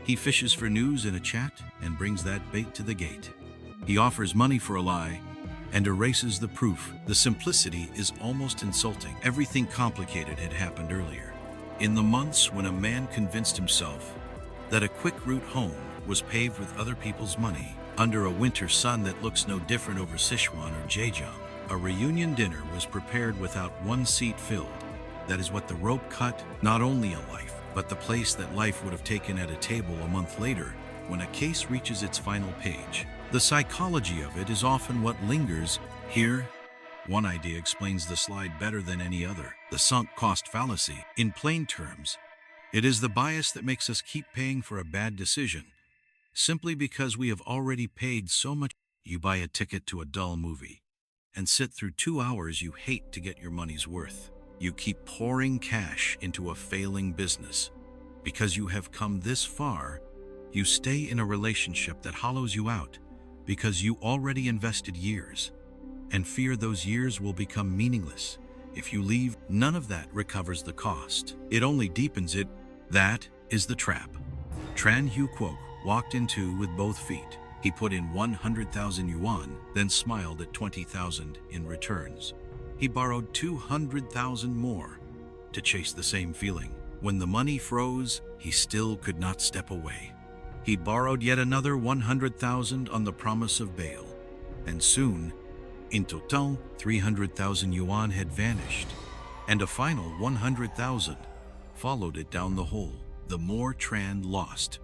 He fishes for news in a chat and brings that bait to the gate. He offers money for a lie and erases the proof. The simplicity is almost insulting. Everything complicated had happened earlier. In the months when a man convinced himself that a quick route home was paved with other people's money, under a winter sun that looks no different over Sichuan or Zhejiang, a reunion dinner was prepared without one seat filled. That is what the rope cut, not only a life, but the place that life would have taken at a table a month later when a case reaches its final page. The psychology of it is often what lingers here. One idea explains the slide better than any other: the sunk cost fallacy. In plain terms, it is the bias that makes us keep paying for a bad decision, simply because we have already paid so much. You buy a ticket to a dull movie and sit through 2 hours you hate to get your money's worth. You keep pouring cash into a failing business. Because you have come this far, you stay in a relationship that hollows you out because you already invested years and fear those years will become meaningless. If you leave, none of that recovers the cost. It only deepens it. That is the trap Tran Huy Quoc walked into with both feet. He put in 100,000 yuan, then smiled at 20,000 in returns. He borrowed 200,000 more to chase the same feeling. When the money froze, he still could not step away. He borrowed yet another 100,000 on the promise of bail, and soon, in total, 300,000 yuan had vanished, and a final 100,000 followed it down the hole. The more Tran lost,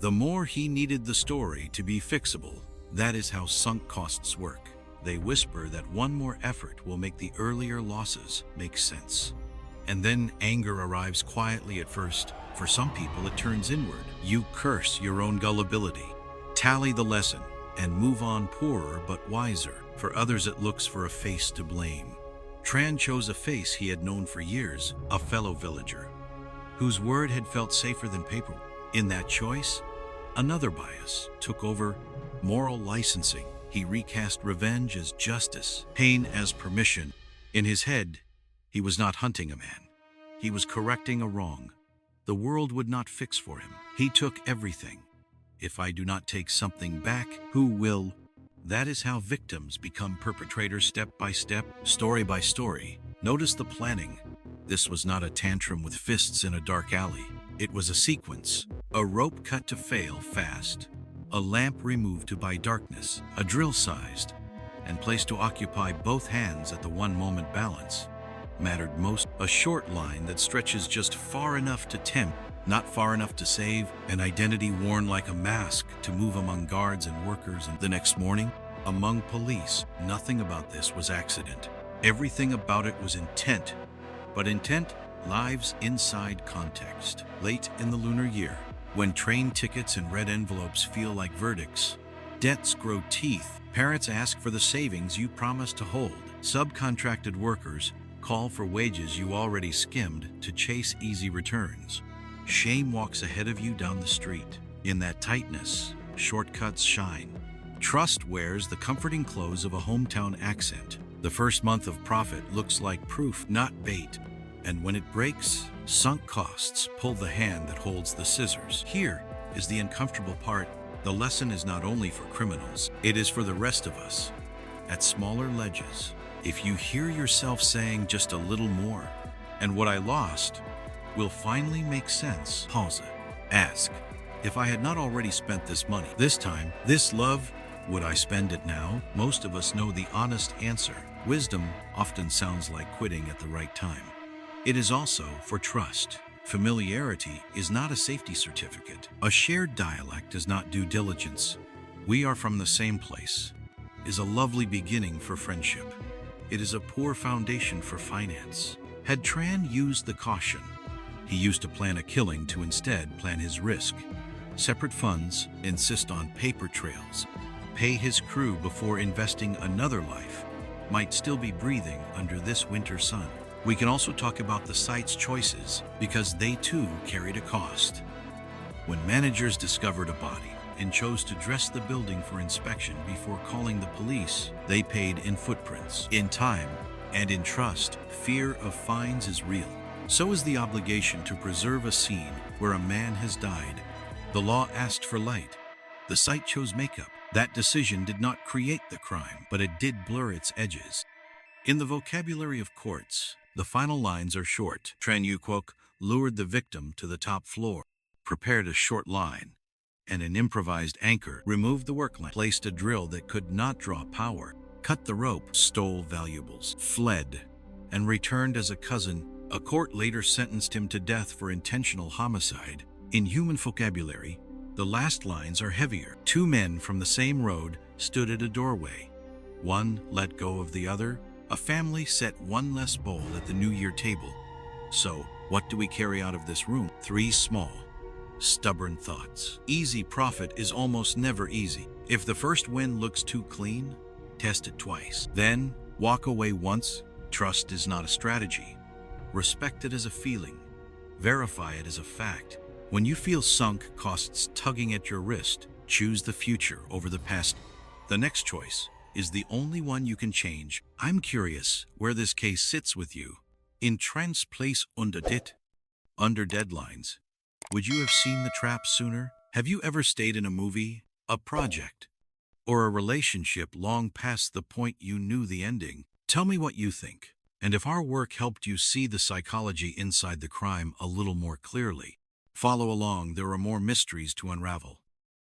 the more he needed the story to be fixable. That is how sunk costs work. They whisper that one more effort will make the earlier losses make sense. And then anger arrives quietly at first. For some people, it turns inward. You curse your own gullibility, tally the lesson, and move on poorer but wiser. For others, it looks for a face to blame. Tran chose a face he had known for years, a fellow villager, whose word had felt safer than paper. In that choice, another bias took over: moral licensing. He recast revenge as justice, pain as permission. In his head, he was not hunting a man. He was correcting a wrong. The world would not fix for him. He took everything. If I do not take something back, who will? That is how victims become perpetrators, step by step, story by story. Notice the planning. This was not a tantrum with fists in a dark alley. It was a sequence. A rope cut to fail fast. A lamp removed to buy darkness. A drill sized and placed to occupy both hands at the one moment balance mattered most. A short line that stretches just far enough to tempt, not far enough to save. An identity worn like a mask to move among guards and workers. And the next morning, among police, nothing about this was accident. Everything about it was intent. But intent lives inside context. Late in the lunar year, when train tickets and red envelopes feel like verdicts, debts grow teeth, parents ask for the savings you promised to hold, subcontracted workers call for wages you already skimmed to chase easy returns. Shame walks ahead of you down the street. In that tightness, shortcuts shine. Trust wears the comforting clothes of a hometown accent. The first month of profit looks like proof, not bait. And when it breaks, sunk costs pull the hand that holds the scissors. Here is the uncomfortable part. The lesson is not only for criminals, it is for the rest of us. At smaller ledges, if you hear yourself saying just a little more, and what I lost will finally make sense, pause it. Ask, if I had not already spent this money, this time, this love, would I spend it now? Most of us know the honest answer. Wisdom often sounds like quitting at the right time. It is also for trust. Familiarity is not a safety certificate. A shared dialect is not due diligence. We are from the same place is a lovely beginning for friendship. It is a poor foundation for finance. Had Tran used the caution he used to plan a killing to instead plan his risk, separate funds, insist on paper trails, pay his crew before investing another life, might still be breathing under this winter sun. We can also talk about the site's choices, because they too carried a cost. When managers discovered a body and chose to dress the building for inspection before calling the police, they paid in footprints, in time, and in trust. Fear of fines is real. So is the obligation to preserve a scene where a man has died. The law asked for light. The site chose makeup. That decision did not create the crime, but it did blur its edges. In the vocabulary of courts, the final lines are short. Tran Yu Kwok lured the victim to the top floor, prepared a short line, and an improvised anchor, removed the work lamp, placed a drill that could not draw power, cut the rope, stole valuables, fled, and returned as a cousin. A court later sentenced him to death for intentional homicide. In human vocabulary, the last lines are heavier. Two men from the same road stood at a doorway. One let go of the other. A family set one less bowl at the New Year table. So, what do we carry out of this room? 3 small, stubborn thoughts. Easy profit is almost never easy. If the first win looks too clean, test it twice. Then, walk away once. Trust is not a strategy. Respect it as a feeling. Verify it as a fact. When you feel sunk costs tugging at your wrist, choose the future over the past. The next choice is the only one you can change. I'm curious where this case sits with you. In Tran's place under deadlines. Would you have seen the trap sooner? Have you ever stayed in a movie, a project, or a relationship long past the point you knew the ending? Tell me what you think. And if our work helped you see the psychology inside the crime a little more clearly, follow along, there are more mysteries to unravel.